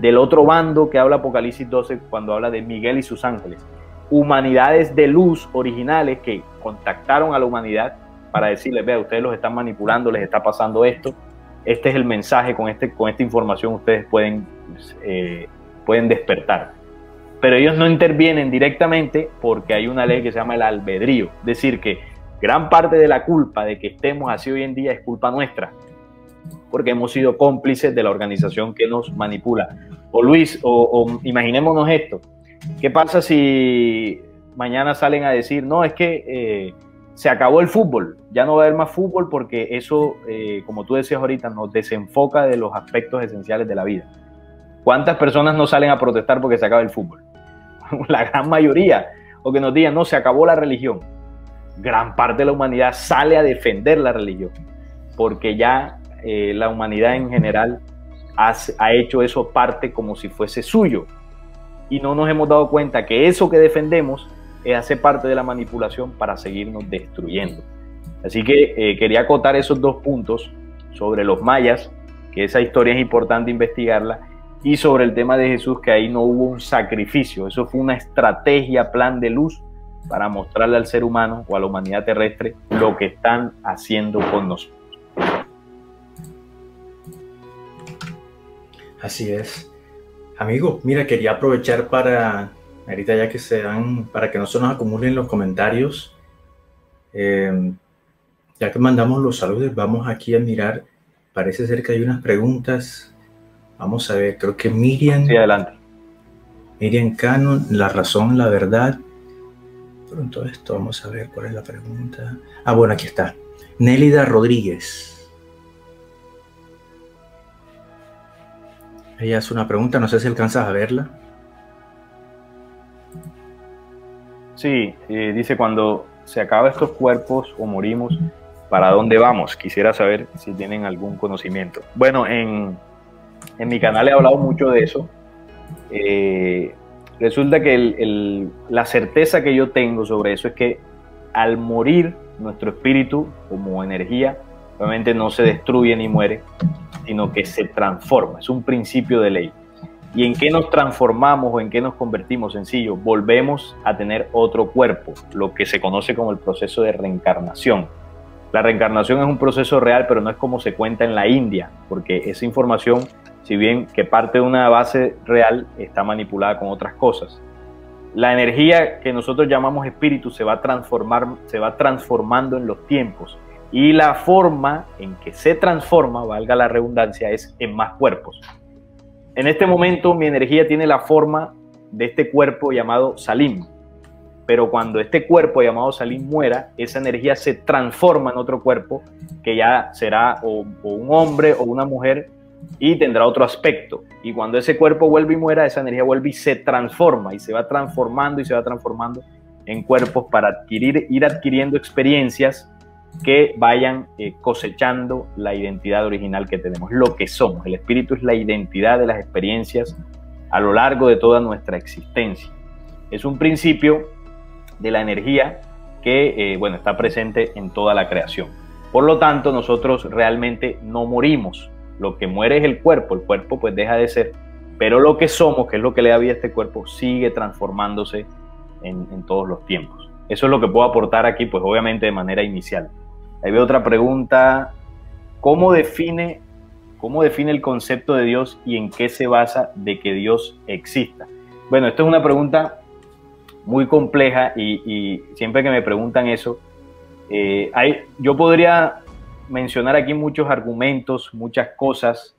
Del otro bando que habla Apocalipsis 12 cuando habla de Miguel y sus ángeles. Humanidades de luz originales que contactaron a la humanidad para decirles, vea, ustedes los están manipulando, les está pasando esto. Este es el mensaje, con esta información ustedes pueden despertar. Pero ellos no intervienen directamente porque hay una ley que se llama el albedrío. Es decir, que gran parte de la culpa de que estemos así hoy en día es culpa nuestra, porque hemos sido cómplices de la organización que nos manipula. O Luis, o imaginémonos esto. ¿Qué pasa si mañana salen a decir, no, es que se acabó el fútbol, ya no va a haber más fútbol porque eso, como tú decías ahorita, nos desenfoca de los aspectos esenciales de la vida? ¿Cuántas personas no salen a protestar porque se acaba el fútbol? La gran mayoría. O que nos digan, no, se acabó la religión. Gran parte de la humanidad sale a defender la religión, porque ya la humanidad en general ha hecho eso parte como si fuese suyo. Y no nos hemos dado cuenta que eso que defendemos hace parte de la manipulación para seguirnos destruyendo. Así que quería acotar esos dos puntos sobre los mayas, que esa historia es importante investigarla, y sobre el tema de Jesús, que ahí no hubo un sacrificio, eso fue una estrategia, plan de luz para mostrarle al ser humano o a la humanidad terrestre lo que están haciendo con nosotros. Así es. Amigo, mira, quería aprovechar para, ahorita ya que para que no se nos acumulen los comentarios, ya que mandamos los saludos, vamos aquí a mirar, parece ser que hay unas preguntas. Vamos a ver, creo que Miriam. Sí, adelante. Miriam Cano, la razón, la verdad. Pronto esto, vamos a ver cuál es la pregunta. Ah, bueno, aquí está. Nélida Rodríguez. Ella hace una pregunta, no sé si alcanzas a verla. Sí, dice, cuando se acaban estos cuerpos o morimos, ¿para dónde vamos? Quisiera saber si tienen algún conocimiento. Bueno, en mi canal he hablado mucho de eso. Resulta que la certeza que yo tengo sobre eso es que al morir nuestro espíritu como energía, obviamente no se destruye ni muere, sino que se transforma. Es un principio de ley. ¿Y en qué nos transformamos o en qué nos convertimos? Sencillo, volvemos a tener otro cuerpo, lo que se conoce como el proceso de reencarnación. La reencarnación es un proceso real, pero no es como se cuenta en la India, porque esa información, si bien que parte de una base real, está manipulada con otras cosas. La energía que nosotros llamamos espíritu se va transformando en los tiempos, y la forma en que se transforma, valga la redundancia, es en más cuerpos. En este momento mi energía tiene la forma de este cuerpo llamado Salim, pero cuando este cuerpo llamado Salim muera, esa energía se transforma en otro cuerpo que ya será o un hombre o una mujer y tendrá otro aspecto. Y cuando ese cuerpo vuelve y muera, esa energía vuelve y se transforma, y se va transformando y se va transformando en cuerpos para ir adquiriendo experiencias que vayan cosechando la identidad original que tenemos, lo que somos. El espíritu es la identidad de las experiencias a lo largo de toda nuestra existencia. Es un principio de la energía que está presente en toda la creación. Por lo tanto, nosotros realmente no morimos. Lo que muere es el cuerpo pues deja de ser, pero lo que somos, que es lo que le da vida a este cuerpo, sigue transformándose en todos los tiempos. Eso es lo que puedo aportar aquí, pues obviamente de manera inicial. Ahí veo otra pregunta. ¿Cómo define el concepto de Dios y en qué se basa de que Dios exista? Bueno, esto es una pregunta muy compleja y siempre que me preguntan eso, yo podría mencionar aquí muchos argumentos, muchas cosas,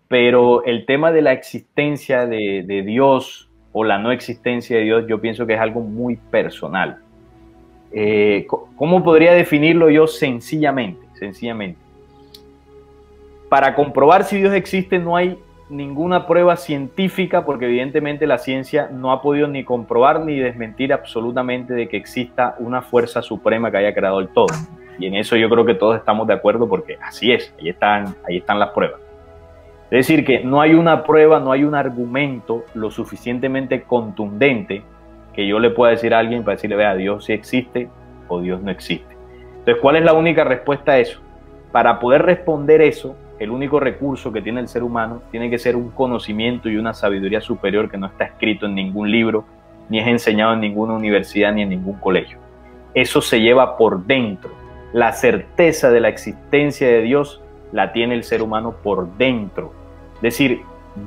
pero el tema de la existencia de Dios o la no existencia de Dios, yo pienso que es algo muy personal. ¿Cómo podría definirlo yo? Sencillamente. Para comprobar si Dios existe no hay ninguna prueba científica, porque evidentemente la ciencia no ha podido ni comprobar ni desmentir absolutamente de que exista una fuerza suprema que haya creado el todo. Y en eso yo creo que todos estamos de acuerdo, porque así es, ahí están las pruebas. Es decir, que no hay una prueba, no hay un argumento lo suficientemente contundente que yo le pueda decir a alguien para decirle, vea, Dios sí existe o Dios no existe. Entonces, ¿cuál es la única respuesta a eso? Para poder responder eso, el único recurso que tiene el ser humano tiene que ser un conocimiento y una sabiduría superior que no está escrito en ningún libro, ni es enseñado en ninguna universidad, ni en ningún colegio. Eso se lleva por dentro. La certeza de la existencia de Dios la tiene el ser humano por dentro. Es decir,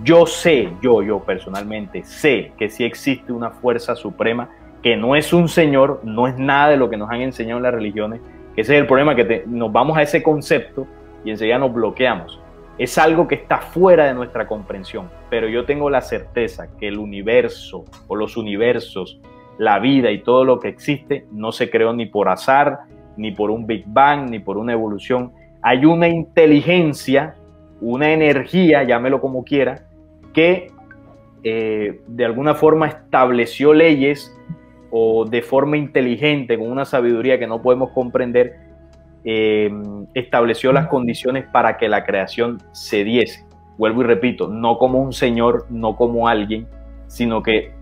yo sé, yo personalmente sé que sí existe una fuerza suprema, que no es un señor, no es nada de lo que nos han enseñado en las religiones, que ese es el problema, que nos vamos a ese concepto y enseguida nos bloqueamos. Es algo que está fuera de nuestra comprensión, pero yo tengo la certeza que el universo o los universos, la vida y todo lo que existe no se creó ni por azar, ni por un Big Bang, ni por una evolución. Hay una inteligencia, una energía, llámelo como quiera, que de alguna forma estableció leyes o de forma inteligente, con una sabiduría que no podemos comprender, estableció las condiciones para que la creación se diese. Vuelvo y repito, no como un señor, no como alguien, sino que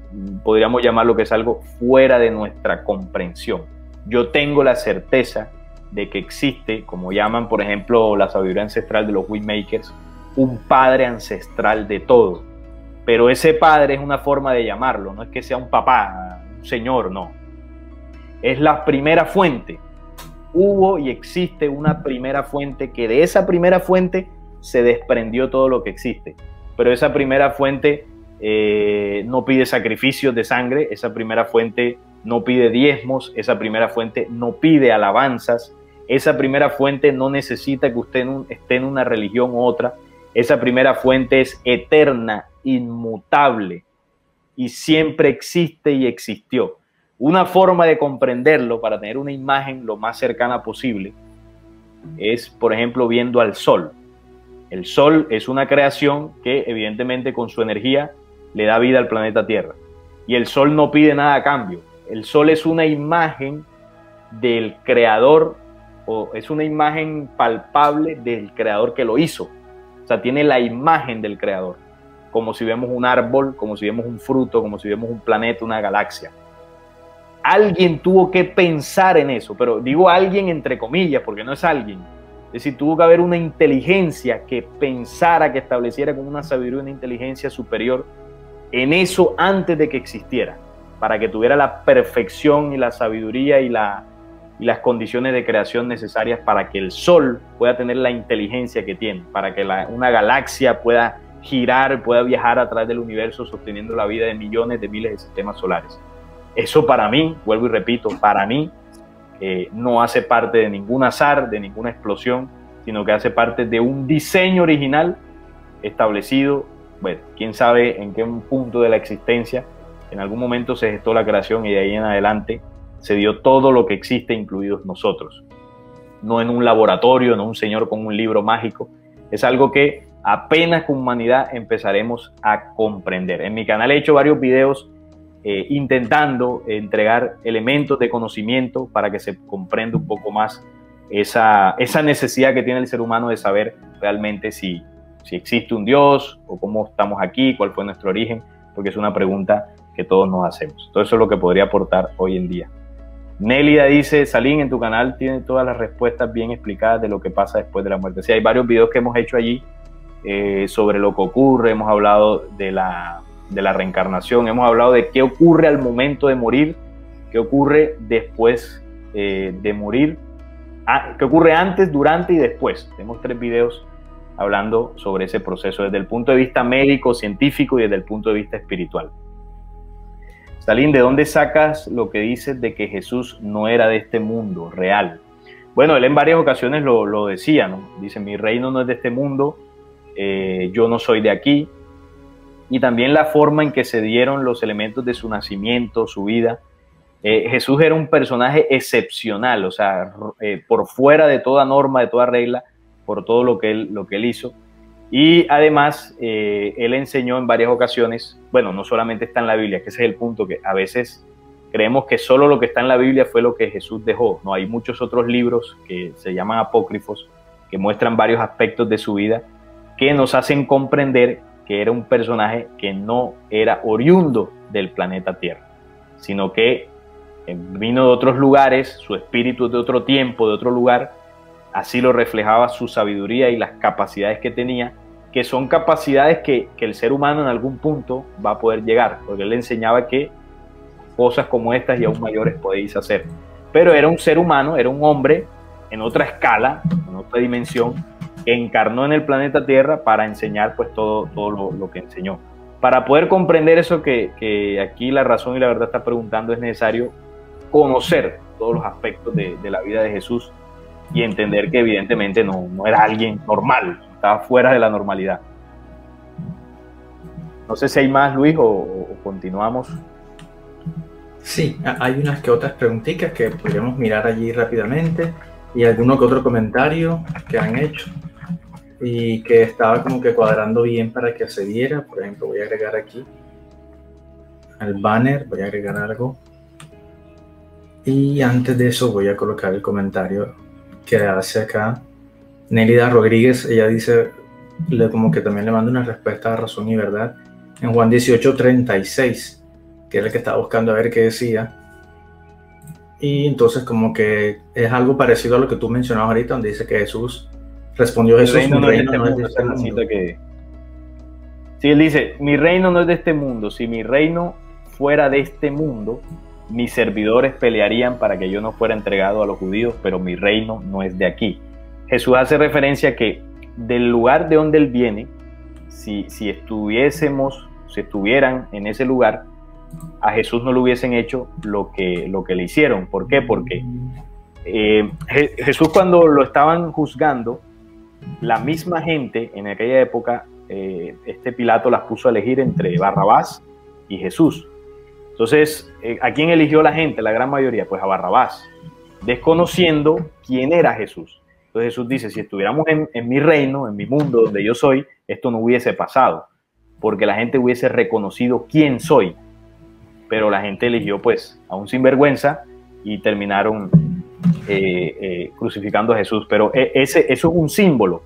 podríamos llamarlo que es algo fuera de nuestra comprensión. Yo tengo la certeza de que existe, como llaman por ejemplo la sabiduría ancestral de los Waymakers, un padre ancestral de todo. Pero ese padre es una forma de llamarlo, no es que sea un papá, un señor, no. Es la primera fuente. Hubo y existe una primera fuente, que de esa primera fuente se desprendió todo lo que existe. Pero esa primera fuente no pide sacrificios de sangre, esa primera fuente no pide diezmos, esa primera fuente no pide alabanzas, esa primera fuente no necesita que usted esté en una religión u otra, esa primera fuente es eterna, inmutable y siempre existe y existió. Una forma de comprenderlo, para tener una imagen lo más cercana posible, es, por ejemplo, viendo al Sol. El Sol es una creación que, evidentemente, con su energía le da vida al planeta Tierra. Y el Sol no pide nada a cambio. El Sol es una imagen del Creador, o es una imagen palpable del Creador que lo hizo. O sea, tiene la imagen del Creador. Como si vemos un árbol, como si vemos un fruto, como si vemos un planeta, una galaxia. Alguien tuvo que pensar en eso, pero digo alguien entre comillas, porque no es alguien. Es decir, tuvo que haber una inteligencia que pensara, que estableciera con una sabiduría, una inteligencia superior en eso antes de que existiera, para que tuviera la perfección y la sabiduría y las condiciones de creación necesarias para que el Sol pueda tener la inteligencia que tiene, para que una galaxia pueda girar, pueda viajar a través del universo sosteniendo la vida de millones de miles de sistemas solares. Eso para mí, vuelvo y repito, para mí no hace parte de ningún azar, de ninguna explosión, sino que hace parte de un diseño original establecido, bueno, quién sabe en qué punto de la existencia, en algún momento se gestó la creación y de ahí en adelante se dio todo lo que existe, incluidos nosotros. No en un laboratorio, no un señor con un libro mágico, es algo que apenas como humanidad empezaremos a comprender. En mi canal he hecho varios videos intentando entregar elementos de conocimiento para que se comprenda un poco más esa necesidad que tiene el ser humano de saber realmente si existe un Dios o cómo estamos aquí, cuál fue nuestro origen, porque es una pregunta que todos nos hacemos. Todo eso es lo que podría aportar hoy en día. Nélida dice, Salim, en tu canal tiene todas las respuestas bien explicadas de lo que pasa después de la muerte. Sí, hay varios videos que hemos hecho allí sobre lo que ocurre, hemos hablado de la reencarnación, hemos hablado de qué ocurre al momento de morir, qué ocurre después de morir, qué ocurre antes, durante y después. Tenemos 3 videos hablando sobre ese proceso desde el punto de vista médico, científico y desde el punto de vista espiritual. Salim, ¿de dónde sacas lo que dices de que Jesús no era de este mundo real? Bueno, él en varias ocasiones lo decía, ¿no? Dice, mi reino no es de este mundo, yo no soy de aquí. Y también la forma en que se dieron los elementos de su nacimiento, su vida. Jesús era un personaje excepcional, o sea, por fuera de toda norma, de toda regla, por todo lo que él hizo. Y además, él enseñó en varias ocasiones, bueno, no solamente está en la Biblia, que ese es el punto, que a veces creemos que solo lo que está en la Biblia fue lo que Jesús dejó. No, hay muchos otros libros que se llaman apócrifos, que muestran varios aspectos de su vida, que nos hacen comprender que era un personaje que no era oriundo del planeta Tierra, sino que vino de otros lugares, su espíritu de otro tiempo, de otro lugar, así lo reflejaba su sabiduría y las capacidades que tenía, que son capacidades que el ser humano en algún punto va a poder llegar, porque él le enseñaba que cosas como estas y aún mayores podéis hacer. Pero era un ser humano, era un hombre en otra escala, en otra dimensión, que encarnó en el planeta Tierra para enseñar pues todo lo que enseñó. Para poder comprender eso que aquí la razón y la verdad está preguntando, es necesario conocer todos los aspectos de la vida de Jesús y entender que evidentemente no era alguien normal, estaba fuera de la normalidad. No sé si hay más, Luis, o continuamos. Sí, hay unas que otras preguntitas que podríamos mirar allí rápidamente y alguno que otro comentario que han hecho y que estaba como que cuadrando bien para que se viera. Por ejemplo, voy a agregar aquí al banner, voy a agregar algo y antes de eso voy a colocar el comentario que hace acá Nélida Rodríguez. Ella dice, como que también le manda una respuesta a razón y verdad en Juan 18:36, que es el que estaba buscando a ver qué decía. Y entonces como que es algo parecido a lo que tú mencionabas ahorita, donde dice que Jesús respondió, Jesús, mi reino no es de este mundo. Sí, él dice, mi reino no es de este mundo. Si mi reino fuera de este mundo, mis servidores pelearían para que yo no fuera entregado a los judíos, pero mi reino no es de aquí. Jesús hace referencia a que del lugar de donde él viene, si estuvieran en ese lugar, a Jesús no le hubiesen hecho lo que le hicieron. ¿Por qué? Porque Jesús, cuando lo estaban juzgando, la misma gente en aquella época, Pilato las puso a elegir entre Barrabás y Jesús. Entonces, ¿a quién eligió la gente? La gran mayoría, pues a Barrabás, desconociendo quién era Jesús. Entonces Jesús dice, si estuviéramos en mi reino, en mi mundo donde yo soy, esto no hubiese pasado, porque la gente hubiese reconocido quién soy. Pero la gente eligió pues a un sinvergüenza y terminaron crucificando a Jesús. Pero eso es un símbolo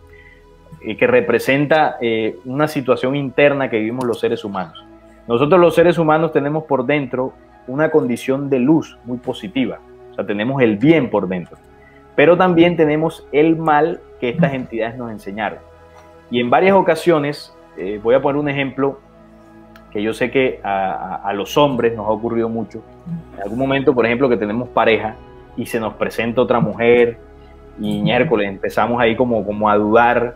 que representa una situación interna que vivimos los seres humanos. Nosotros los seres humanos tenemos por dentro una condición de luz muy positiva, o sea, tenemos el bien por dentro, pero también tenemos el mal que estas entidades nos enseñaron. Y en varias ocasiones, voy a poner un ejemplo que yo sé que a los hombres nos ha ocurrido mucho. En algún momento, por ejemplo, que tenemos pareja y se nos presenta otra mujer y miércoles empezamos ahí como a dudar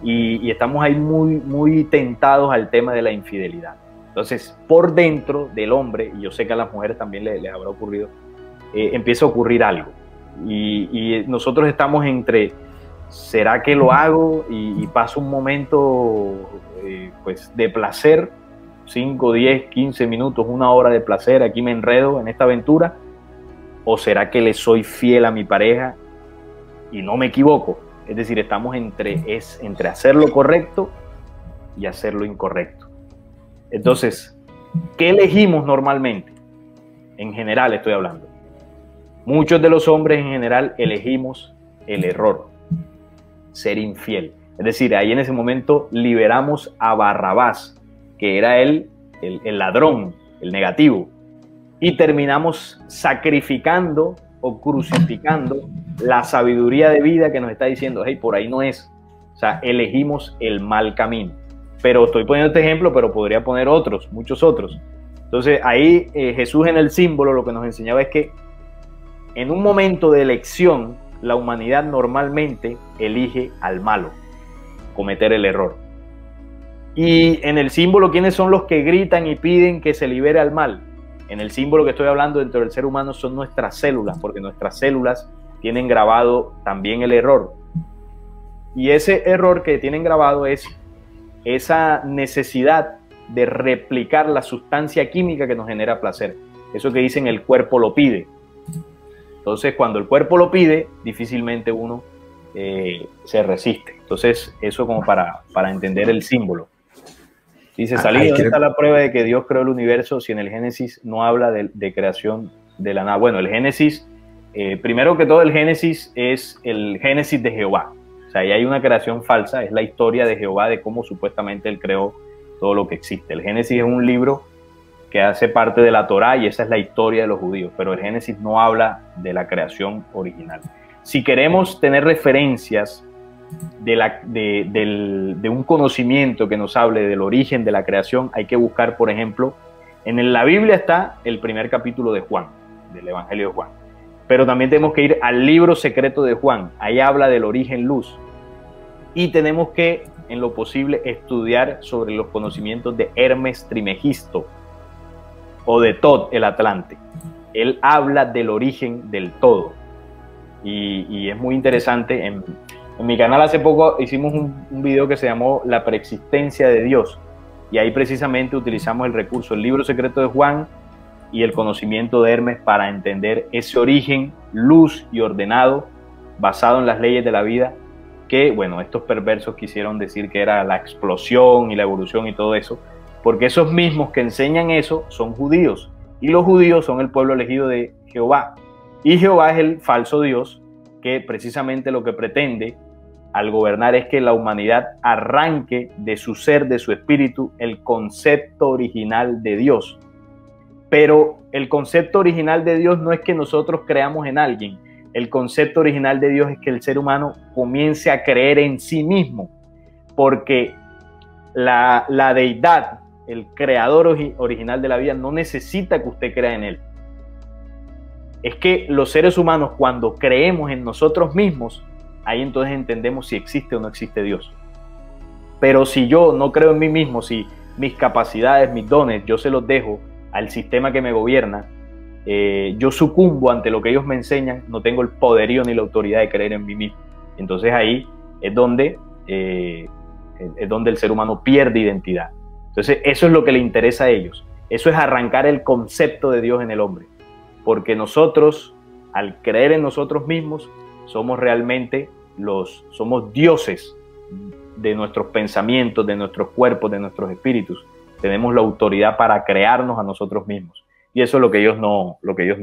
y estamos ahí muy tentados al tema de la infidelidad. Entonces, por dentro del hombre, y yo sé que a las mujeres también les habrá ocurrido, empieza a ocurrir algo. Y nosotros estamos entre, ¿será que lo hago? Y paso un momento pues de placer, 5, 10, 15 minutos, 1 hora de placer, aquí me enredo en esta aventura, ¿o será que le soy fiel a mi pareja y no me equivoco? Es decir, estamos entre hacer lo correcto y hacer lo incorrecto. Entonces, ¿qué elegimos normalmente? En general estoy hablando. Muchos de los hombres en general elegimos el error, ser infiel. Es decir, ahí en ese momento liberamos a Barrabás, que era el ladrón, el negativo, y terminamos sacrificando o crucificando la sabiduría de vida que nos está diciendo, hey, por ahí no es. O sea, elegimos el mal camino. Pero estoy poniendo este ejemplo, pero podría poner otros, muchos otros. Entonces ahí Jesús en el símbolo lo que nos enseñaba es que en un momento de elección, la humanidad normalmente elige al malo, cometer el error. Y en el símbolo, ¿quiénes son los que gritan y piden que se libere al mal? En el símbolo que estoy hablando dentro del ser humano son nuestras células, porque nuestras células tienen grabado también el error. Y ese error que tienen grabado es esa necesidad de replicar la sustancia química que nos genera placer. Eso que dicen el cuerpo lo pide. Entonces, cuando el cuerpo lo pide, difícilmente uno se resiste. Entonces, eso como para entender el símbolo. Dice, Salí, ¿dónde está la prueba de que Dios creó el universo si en el Génesis no habla de creación de la nada? Bueno, el Génesis, primero que todo, el Génesis es el Génesis de Jehová. O sea, ahí hay una creación falsa, es la historia de Jehová, de cómo supuestamente él creó todo lo que existe. El Génesis es un libro que hace parte de la Torá y esa es la historia de los judíos, pero el Génesis no habla de la creación original. Si queremos tener referencias de un conocimiento que nos hable del origen de la creación, hay que buscar, por ejemplo, en la Biblia está el primer capítulo de Juan, del Evangelio de Juan, pero también tenemos que ir al libro secreto de Juan, ahí habla del origen luz, y tenemos que, en lo posible, estudiar sobre los conocimientos de Hermes Trimegisto, o de Tod, el Atlante. Él habla del origen del todo, y es muy interesante. En mi canal hace poco hicimos un video que se llamó La preexistencia de Dios, y ahí precisamente utilizamos el recurso, el libro secreto de Juan y el conocimiento de Hermes para entender ese origen, luz y ordenado, basado en las leyes de la vida, que, bueno, estos perversos quisieron decir que era la explosión y la evolución y todo eso, porque esos mismos que enseñan eso son judíos, y los judíos son el pueblo elegido de Jehová, y Jehová es el falso Dios que precisamente lo que pretende al gobernar es que la humanidad arranque de su ser, de su espíritu, el concepto original de Dios. Pero el concepto original de Dios no es que nosotros creamos en alguien, el concepto original de Dios es que el ser humano comience a creer en sí mismo, porque la deidad, el creador original de la vida, no necesita que usted crea en él. Es que los seres humanos, cuando creemos en nosotros mismos, ahí entonces entendemos si existe o no existe Dios. Pero si yo no creo en mí mismo, si mis capacidades, mis dones, yo se los dejo al sistema que me gobierna, yo sucumbo ante lo que ellos me enseñan, no tengo el poderío ni la autoridad de creer en mí mismo. Entonces ahí es donde el ser humano pierde identidad. Entonces eso es lo que le interesa a ellos. Eso es arrancar el concepto de Dios en el hombre. Porque nosotros, al creer en nosotros mismos, somos realmente somos dioses de nuestros pensamientos, de nuestros cuerpos, de nuestros espíritus. Tenemos la autoridad para crearnos a nosotros mismos. Y eso es lo que ellos no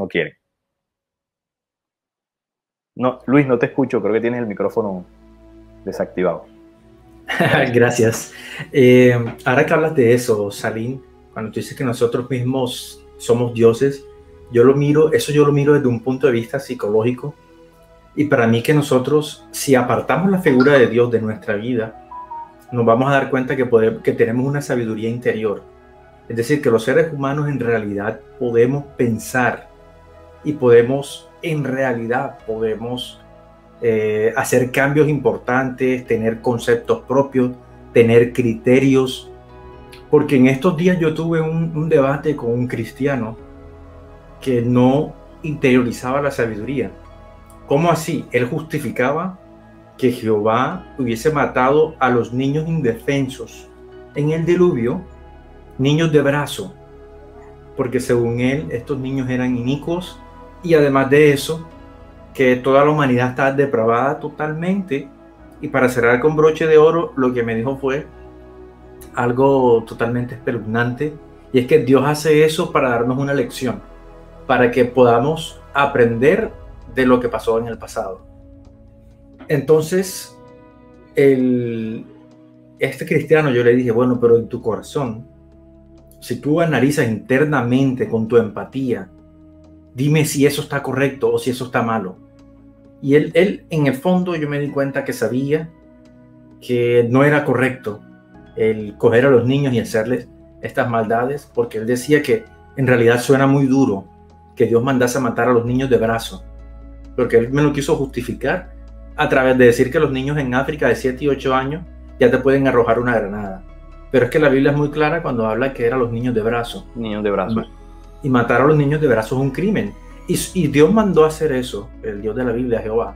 quieren. No, Luis, no te escucho, creo que tienes el micrófono desactivado. Gracias. Ahora que hablas de eso, Salim, cuando tú dices que nosotros mismos somos dioses, yo lo miro desde un punto de vista psicológico. Y para mí que nosotros, si apartamos la figura de Dios de nuestra vida, nos vamos a dar cuenta que tenemos una sabiduría interior. Es decir, que los seres humanos en realidad podemos pensar y podemos hacer cambios importantes, tener conceptos propios, tener criterios. Porque en estos días yo tuve un debate con un cristiano que no interiorizaba la sabiduría. ¿Cómo así? Él justificaba que Jehová hubiese matado a los niños indefensos en el diluvio, niños de brazo, porque según él estos niños eran inicuos, y además de eso, que toda la humanidad está depravada totalmente. Y para cerrar con broche de oro, lo que me dijo fue algo totalmente espeluznante, y es que Dios hace eso para darnos una lección, para que podamos aprender de lo que pasó en el pasado. Entonces, este cristiano, yo le dije, bueno, pero en tu corazón, si tú analizas internamente con tu empatía, dime si eso está correcto o si eso está malo. Y él en el fondo, yo me di cuenta que sabía que no era correcto el coger a los niños y hacerles estas maldades, porque él decía que en realidad suena muy duro que Dios mandase a matar a los niños de brazo, porque él me lo quiso justificar a través de decir que los niños en África de 7 y 8 años ya te pueden arrojar una granada. Pero es que la Biblia es muy clara cuando habla que eran los niños de brazo. Niños de brazo. Y matar a los niños de brazo es un crimen. Y Dios mandó a hacer eso, el Dios de la Biblia, Jehová.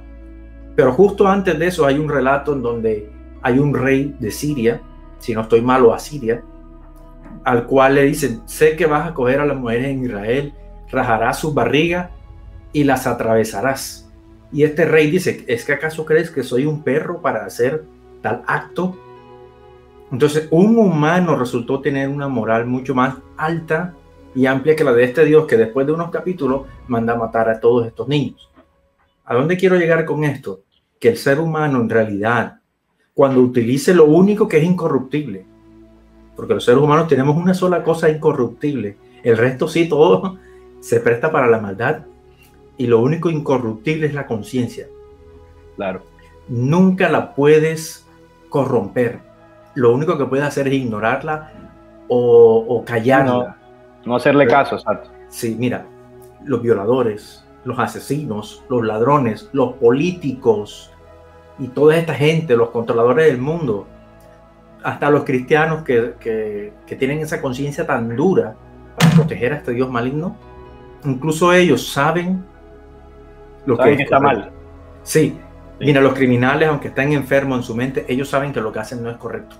Pero justo antes de eso hay un relato en donde hay un rey de Siria, si no estoy mal, o Asiria, al cual le dicen, sé que vas a coger a las mujeres en Israel, rajarás sus barrigas y las atravesarás. Y este rey dice, ¿es que acaso crees que soy un perro para hacer tal acto? Entonces, un humano resultó tener una moral mucho más alta y amplia que la de este Dios, que después de unos capítulos manda a matar a todos estos niños. ¿A dónde quiero llegar con esto? que el ser humano en realidad, cuando utilice lo único que es incorruptible, porque los seres humanos tenemos una sola cosa incorruptible, el resto sí, todo se presta para la maldad, y lo único incorruptible es la conciencia. Claro. Nunca la puedes corromper. Lo único que puedes hacer es ignorarla o callarla. No hacerle caso, exacto. Sí, mira, los violadores, los asesinos, los ladrones, los políticos y toda esta gente, los controladores del mundo, hasta los cristianos que tienen esa conciencia tan dura para proteger a este Dios maligno, incluso ellos saben lo que está mal. Sí. Mira, los criminales, aunque estén enfermos en su mente, ellos saben que lo que hacen no es correcto.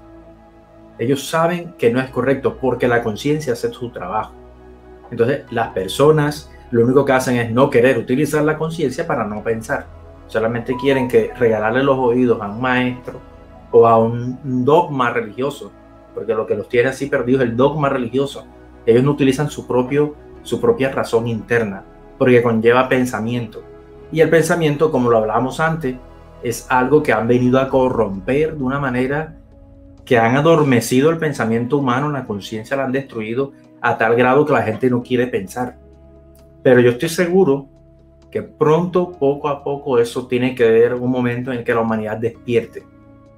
Ellos saben que no es correcto porque la conciencia hace su trabajo. Entonces, las personas lo único que hacen es no querer utilizar la conciencia para no pensar. Solamente quieren que regalarle los oídos a un maestro o a un dogma religioso, porque lo que los tiene así perdidos es el dogma religioso. Ellos no utilizan su propia razón interna, porque conlleva pensamiento. Y el pensamiento, como lo hablábamos antes, es algo que han venido a corromper de una manera que han adormecido el pensamiento humano, la conciencia la han destruido a tal grado que la gente no quiere pensar. Pero yo estoy seguro que pronto, poco a poco, eso tiene que ver un momento en que la humanidad despierte,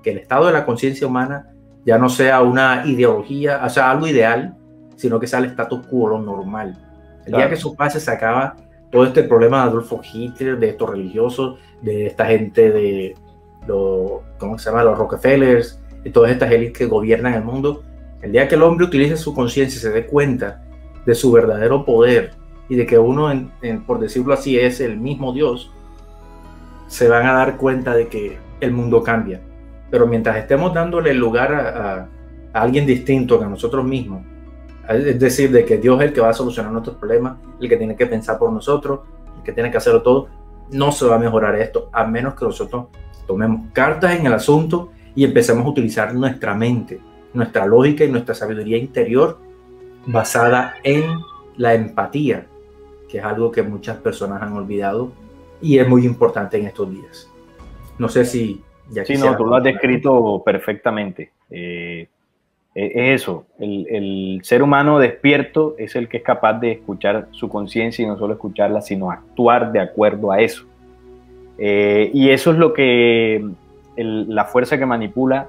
que el estado de la conciencia humana ya no sea una ideología, o sea, algo ideal, sino que sea el status quo, lo normal. El día que eso pase, se acaba todo este problema de Adolfo Hitler, de estos religiosos, de esta gente de ¿cómo se llama? Los Rockefellers, de todas estas élites que gobiernan el mundo. El día que el hombre utilice su conciencia y se dé cuenta de su verdadero poder y de que uno, por decirlo así, es el mismo Dios, se van a dar cuenta de que el mundo cambia. Pero mientras estemos dándole lugar a alguien distinto que a nosotros mismos, es decir, de que Dios es el que va a solucionar nuestros problemas, el que tiene que pensar por nosotros, el que tiene que hacerlo todo, no se va a mejorar esto, a menos que nosotros tomemos cartas en el asunto y empecemos a utilizar nuestra mente, nuestra lógica y nuestra sabiduría interior basada en la empatía, que es algo que muchas personas han olvidado y es muy importante en estos días. No sé si... Sí, no, tú lo has descrito perfectamente. Es eso, el ser humano despierto es el que es capaz de escuchar su conciencia y no solo escucharla, sino actuar de acuerdo a eso. Y eso es lo que la fuerza que manipula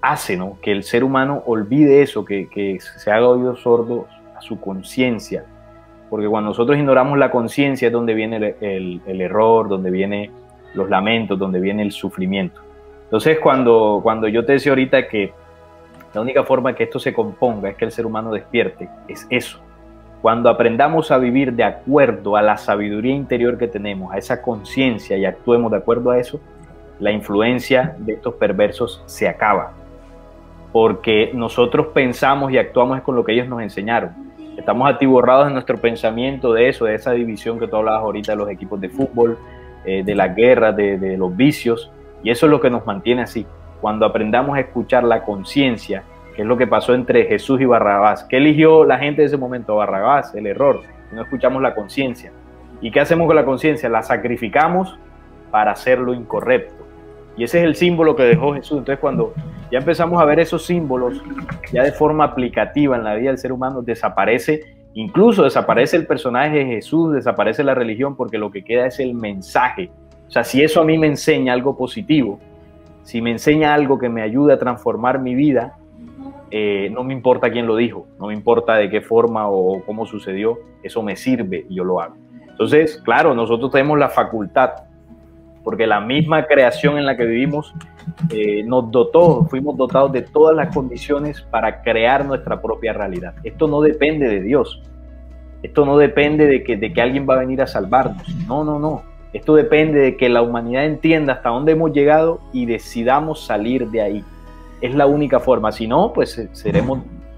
hace, ¿no? Que el ser humano olvide eso, que se haga oídos sordos a su conciencia. Porque cuando nosotros ignoramos la conciencia es donde viene el error, donde vienen los lamentos, donde viene el sufrimiento. Entonces, cuando yo te decía ahorita que la única forma que esto se componga es que el ser humano despierte, es eso. Cuando aprendamos a vivir de acuerdo a la sabiduría interior que tenemos, a esa conciencia y actuemos de acuerdo a eso, la influencia de estos perversos se acaba. Porque nosotros pensamos y actuamos con lo que ellos nos enseñaron. Estamos atiborrados en nuestro pensamiento de eso, de esa división que tú hablabas ahorita de los equipos de fútbol, de las guerras, de los vicios, y eso es lo que nos mantiene así. Cuando aprendamos a escuchar la conciencia, que es lo que pasó entre Jesús y Barrabás. ¿Qué eligió la gente de ese momento? Barrabás, el error. No escuchamos la conciencia. ¿Y qué hacemos con la conciencia? La sacrificamos para hacer lo incorrecto. Y ese es el símbolo que dejó Jesús. Entonces, cuando ya empezamos a ver esos símbolos, ya de forma aplicativa en la vida del ser humano, incluso desaparece el personaje de Jesús, desaparece la religión, porque lo que queda es el mensaje. O sea, si eso a mí me enseña algo positivo, si me enseña algo que me ayuda a transformar mi vida, no me importa quién lo dijo, no me importa de qué forma o cómo sucedió, eso me sirve y yo lo hago. Entonces, claro, nosotros tenemos la facultad, porque la misma creación en la que vivimos nos dotó, fuimos dotados de todas las condiciones para crear nuestra propia realidad. Esto no depende de Dios, esto no depende de que alguien va a venir a salvarnos, no. Esto depende de que la humanidad entienda hasta dónde hemos llegado y decidamos salir de ahí. Es la única forma. Si no, pues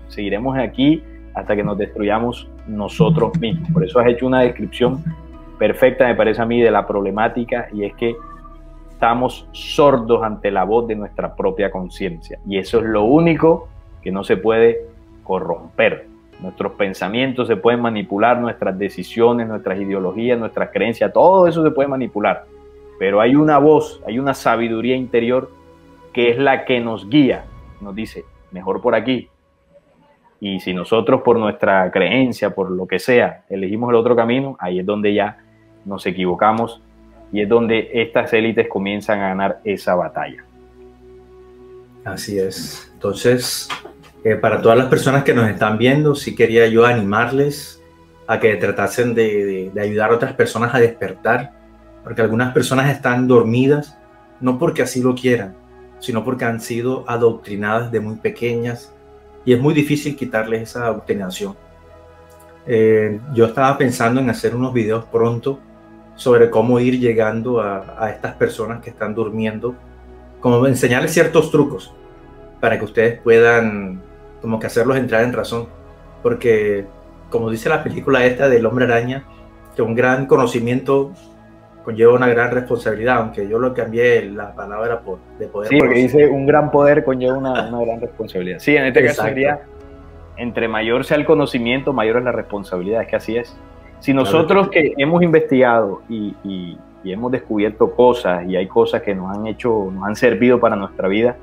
seguiremos aquí hasta que nos destruyamos nosotros mismos. Por eso has hecho una descripción perfecta, me parece a mí, de la problemática, y es que estamos sordos ante la voz de nuestra propia conciencia. Y eso es lo único que no se puede corromper. Nuestros pensamientos se pueden manipular, nuestras decisiones, nuestras ideologías, nuestras creencias, todo eso se puede manipular. pero hay una voz, hay una sabiduría interior que es la que nos guía, nos dice, mejor por aquí. Y si nosotros por nuestra creencia, por lo que sea, elegimos el otro camino, ahí es donde ya nos equivocamos y es donde estas élites comienzan a ganar esa batalla. Así es. Entonces, para todas las personas que nos están viendo, sí quería yo animarles a que tratasen de ayudar a otras personas a despertar, porque algunas personas están dormidas, no porque así lo quieran, sino porque han sido adoctrinadas de muy pequeñas y es muy difícil quitarles esa adoctrinación. Yo estaba pensando en hacer unos videos pronto sobre cómo ir llegando a estas personas que están durmiendo, como enseñarles ciertos trucos para que ustedes puedan como que hacerlos entrar en razón, porque como dice la película esta del Hombre Araña, que un gran conocimiento conlleva una gran responsabilidad, aunque yo lo cambié la palabra de poder. Sí, porque dice un gran poder conlleva una gran responsabilidad. Sí, en este caso sería, entre mayor sea el conocimiento, mayor es la responsabilidad, es que así es. Si nosotros que hemos investigado y hemos descubierto cosas y hay cosas que nos han servido para nuestra vida,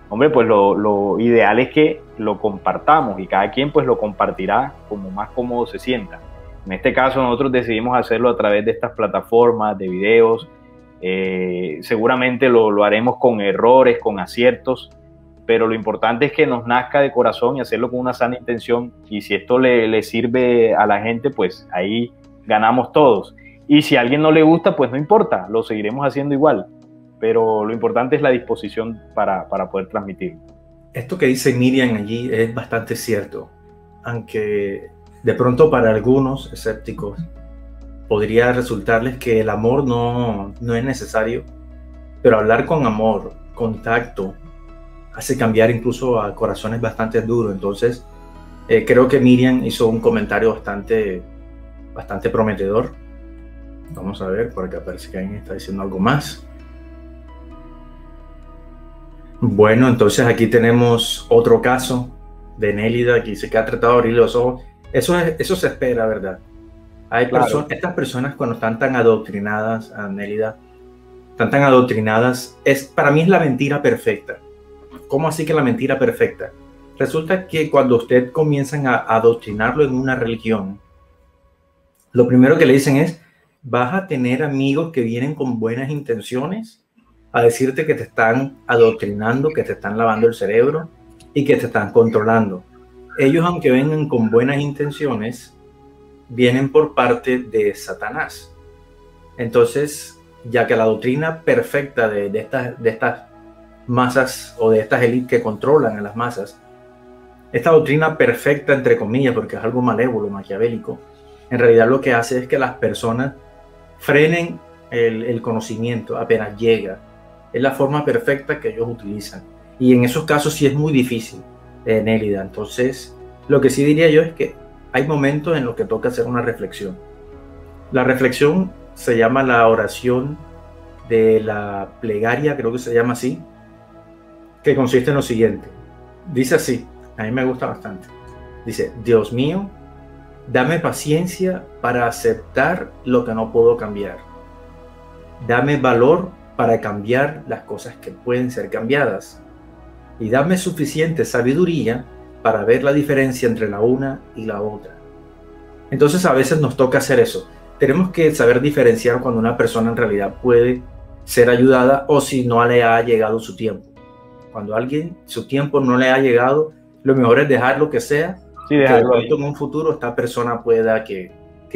hombre, pues lo ideal es que lo compartamos y cada quien pues lo compartirá como más cómodo se sienta. En este caso nosotros decidimos hacerlo a través de estas plataformas de videos. Seguramente lo haremos con errores, con aciertos, pero lo importante es que nos nazca de corazón y hacerlo con una sana intención, y si esto le sirve a la gente, pues ahí ganamos todos. Y si a alguien no le gusta, pues no importa, lo seguiremos haciendo igual, pero lo importante es la disposición para poder transmitirlo. Esto que dice Miriam allí es bastante cierto, aunque de pronto para algunos escépticos podría resultarles que el amor no es necesario, pero hablar con amor, contacto, hace cambiar incluso a corazones bastante duros. Entonces, creo que Miriam hizo un comentario bastante prometedor. Vamos a ver, por acá parece que alguien está diciendo algo más. Bueno, entonces aquí tenemos otro caso de Nélida, que dice que ha tratado de abrir los ojos. Eso se espera, ¿verdad? Hay estas personas cuando están tan adoctrinadas, Nélida, están tan adoctrinadas, para mí es la mentira perfecta. ¿Cómo así que la mentira perfecta? Resulta que cuando usted comienzan a adoctrinarlo en una religión, lo primero que le dicen es, vas a tener amigos que vienen con buenas intenciones a decirte que te están adoctrinando, que te están lavando el cerebro y que te están controlando. Ellos, aunque vengan con buenas intenciones, vienen por parte de Satanás. Entonces, ya que la doctrina perfecta de estas masas o de estas élites que controlan a las masas, esta doctrina perfecta, entre comillas, porque es algo malévolo, maquiavélico, en realidad lo que hace es que las personas frenen el conocimiento apenas llega. Es la forma perfecta que ellos utilizan. Y en esos casos sí es muy difícil, Nélida. Entonces, lo que sí diría yo es que hay momentos en los que toca hacer una reflexión. La reflexión se llama la oración de la plegaria, creo que se llama así, que consiste en lo siguiente. Dice así, a mí me gusta bastante. Dice, Dios mío, dame paciencia para aceptar lo que no puedo cambiar. Dame valor para cambiar las cosas que pueden ser cambiadas. Y dame suficiente sabiduría para ver la diferencia entre la una y la otra. Entonces a veces nos toca hacer eso. Tenemos que saber diferenciar cuando una persona en realidad puede ser ayudada o si no le ha llegado su tiempo. Cuando a alguien su tiempo no le ha llegado, lo mejor es dejar lo que sea. Sí, dejarlo que en un futuro esta persona pueda que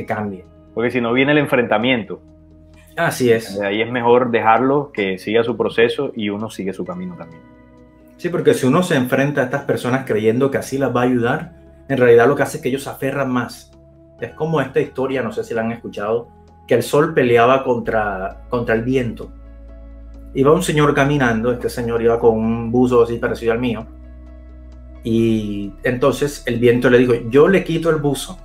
cambie. Porque si no viene el enfrentamiento. Así es. Ahí es mejor dejarlo que siga su proceso y uno sigue su camino también. Sí, porque si uno se enfrenta a estas personas creyendo que así las va a ayudar, en realidad lo que hace es que ellos se aferran más. Es como esta historia, no sé si la han escuchado, que el sol peleaba contra el viento. Iba un señor caminando, este señor iba con un buzo así parecido al mío, y entonces el viento le dijo, yo le quito el buzo.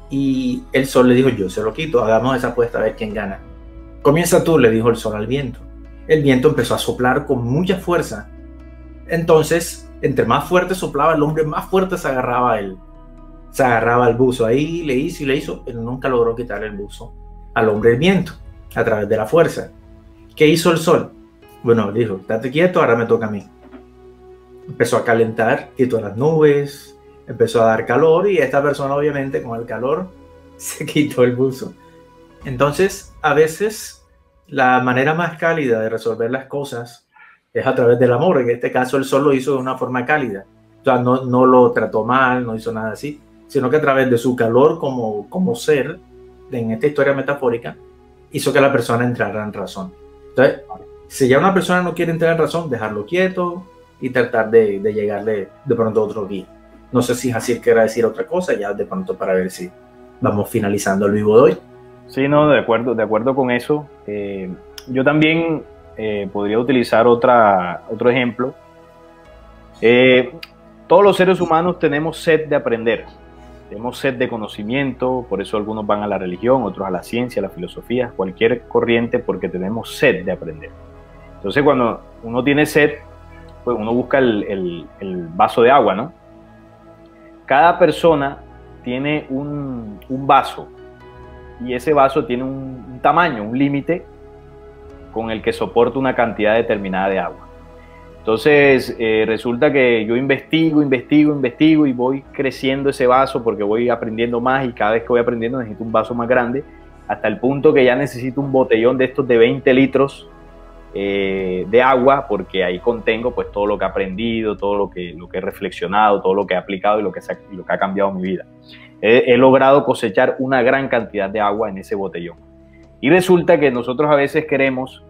Y el sol le dijo, yo se lo quito, hagamos esa apuesta a ver quién gana. Comienza tú, le dijo el sol al viento. El viento empezó a soplar con mucha fuerza. Entonces, entre más fuerte soplaba el hombre, más fuerte se agarraba al buzo. Ahí le hizo, pero nunca logró quitar el buzo al hombre del viento a través de la fuerza. ¿Qué hizo el sol? Bueno, dijo, estate quieto, ahora me toca a mí. Empezó a calentar, quitó las nubes, empezó a dar calor y esta persona obviamente con el calor se quitó el buzo. Entonces, a veces la manera más cálida de resolver las cosas es a través del amor. En este caso, el sol lo hizo de una forma cálida. O sea, no lo trató mal, no hizo nada así, sino que a través de su calor como ser, en esta historia metafórica, hizo que la persona entrara en razón. Entonces, si ya una persona no quiere entrar en razón, dejarlo quieto y tratar de llegarle de pronto a otro guía. No sé si Jacir quiere decir otra cosa, ya de pronto para ver si vamos finalizando el vivo de hoy. Sí, no, de acuerdo con eso. Yo también podría utilizar otro ejemplo. Todos los seres humanos tenemos sed de aprender, tenemos sed de conocimiento, por eso algunos van a la religión, otros a la ciencia, a la filosofía, cualquier corriente, porque tenemos sed de aprender. Entonces, cuando uno tiene sed, pues uno busca el vaso de agua, ¿no? Cada persona tiene un vaso, y ese vaso tiene un tamaño, un límite con el que soporta una cantidad determinada de agua. Entonces resulta que yo investigo y voy creciendo ese vaso porque voy aprendiendo más, y cada vez que voy aprendiendo necesito un vaso más grande, hasta el punto que ya necesito un botellón de estos de 20 litros de agua, porque ahí contengo pues todo lo que he aprendido, todo lo que he reflexionado, todo lo que he aplicado y lo que ha cambiado mi vida. He logrado cosechar una gran cantidad de agua en ese botellón. Y resulta que nosotros a veces queremos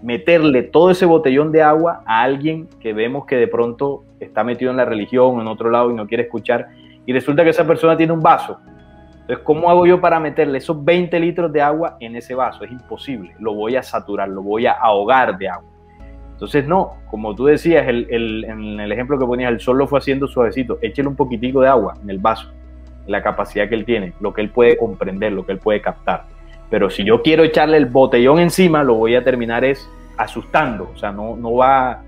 meterle todo ese botellón de agua a alguien que vemos que de pronto está metido en la religión o en otro lado y no quiere escuchar, y resulta que esa persona tiene un vaso. Entonces, ¿cómo hago yo para meterle esos 20 litros de agua en ese vaso? Es imposible, lo voy a saturar, lo voy a ahogar de agua. Entonces, no, como tú decías, en el ejemplo que ponías, el sol lo fue haciendo suavecito, échale un poquitico de agua en el vaso, la capacidad que él tiene, lo que él puede comprender, lo que él puede captar. Pero si yo quiero echarle el botellón encima, lo voy a terminar asustando. O sea, no va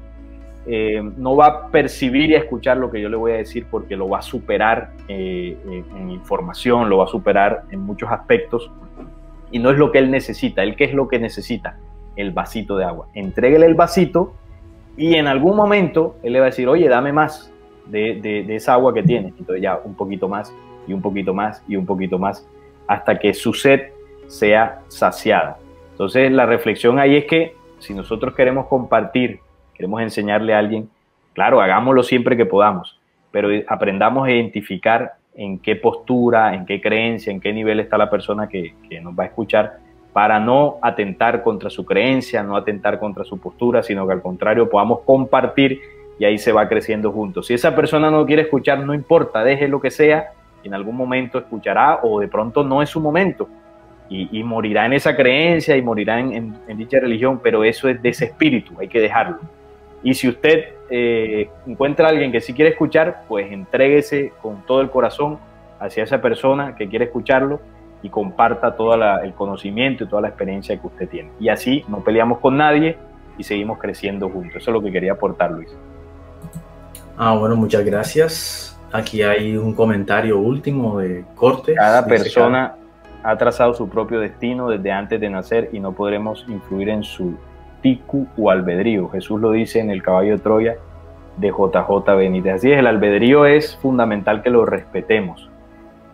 a percibir y a escuchar lo que yo le voy a decir, porque lo va a superar en información, lo va a superar en muchos aspectos, y no es lo que él necesita. ¿Él qué es lo que necesita? El vasito de agua. Entréguele el vasito y en algún momento él le va a decir, oye, dame más de esa agua que tienes. Entonces ya un poquito más y un poquito más y un poquito más, hasta que su sed sea saciada. Entonces la reflexión ahí es que si nosotros queremos compartir, queremos enseñarle a alguien, claro, hagámoslo siempre que podamos, pero aprendamos a identificar en qué postura, en qué creencia, en qué nivel está la persona que nos va a escuchar, para no atentar contra su creencia, no atentar contra su postura, sino que al contrario podamos compartir, y ahí se va creciendo juntos. Si esa persona no quiere escuchar, no importa, deje lo que sea, en algún momento escuchará, o de pronto no es su momento, y morirá en esa creencia y morirá en dicha religión, pero eso es de ese espíritu, hay que dejarlo. Y si usted encuentra a alguien que sí quiere escuchar, pues entréguese con todo el corazón hacia esa persona que quiere escucharlo y comparta todo el conocimiento y toda la experiencia que usted tiene. Y así no peleamos con nadie y seguimos creciendo juntos. Eso es lo que quería aportar, Luis. Bueno, muchas gracias. Aquí hay un comentario último de Cortes. Cada persona ha trazado su propio destino desde antes de nacer y no podremos influir en su ticu o albedrío. Jesús lo dice en El caballo de Troya de JJ Benítez. Así es, el albedrío es fundamental que lo respetemos.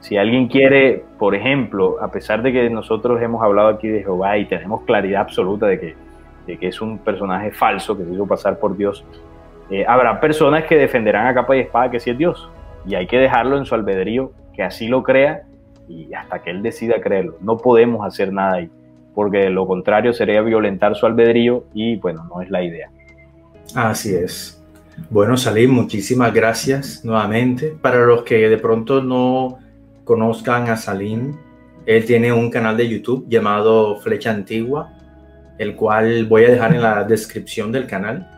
Si alguien quiere, por ejemplo, a pesar de que nosotros hemos hablado aquí de Jehová y tenemos claridad absoluta de que es un personaje falso que se hizo pasar por Dios, habrá personas que defenderán a capa y espada que sí es Dios, y hay que dejarlo en su albedrío, que así lo crea, y hasta que él decida creerlo. No podemos hacer nada ahí, porque de lo contrario sería violentar su albedrío, y bueno, no es la idea. Así es. Bueno, Salim, muchísimas gracias nuevamente. Para los que de pronto no conozcan a Salim, él tiene un canal de YouTube llamado Flecha Antigua, el cual voy a dejar en la descripción del canal,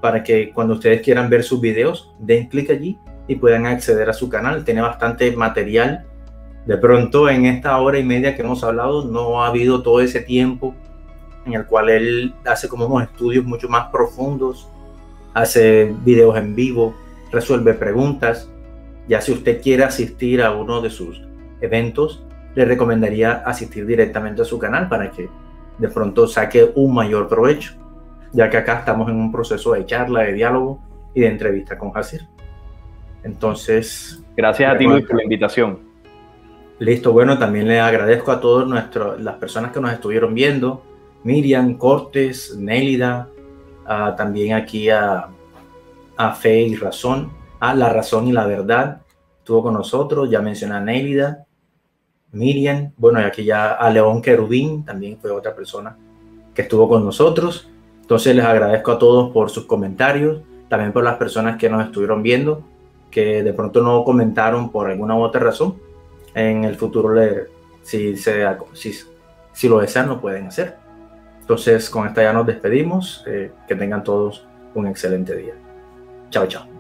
para que cuando ustedes quieran ver sus videos, den clic allí y puedan acceder a su canal. Tiene bastante material. De pronto en esta hora y media que hemos hablado no ha habido todo ese tiempo en el cual él hace como unos estudios mucho más profundos, hace videos en vivo, resuelve preguntas. Ya si usted quiere asistir a uno de sus eventos, le recomendaría asistir directamente a su canal para que de pronto saque un mayor provecho, ya que acá estamos en un proceso de charla, de diálogo y de entrevista con Hasir. Entonces, gracias a ti, Luis, por la invitación. Listo, bueno, también le agradezco a todas las personas que nos estuvieron viendo, Miriam, Cortes, Nélida, también aquí a Fe y Razón, a La Razón y la Verdad, estuvo con nosotros, ya mencioné a Nélida, Miriam, bueno, y aquí ya a León Querubín, también fue otra persona que estuvo con nosotros. Entonces les agradezco a todos por sus comentarios, también por las personas que nos estuvieron viendo, que de pronto no comentaron por alguna u otra razón. En el futuro, si lo desean, lo pueden hacer. Entonces, con esta ya nos despedimos. Que tengan todos un excelente día. Chao, chao.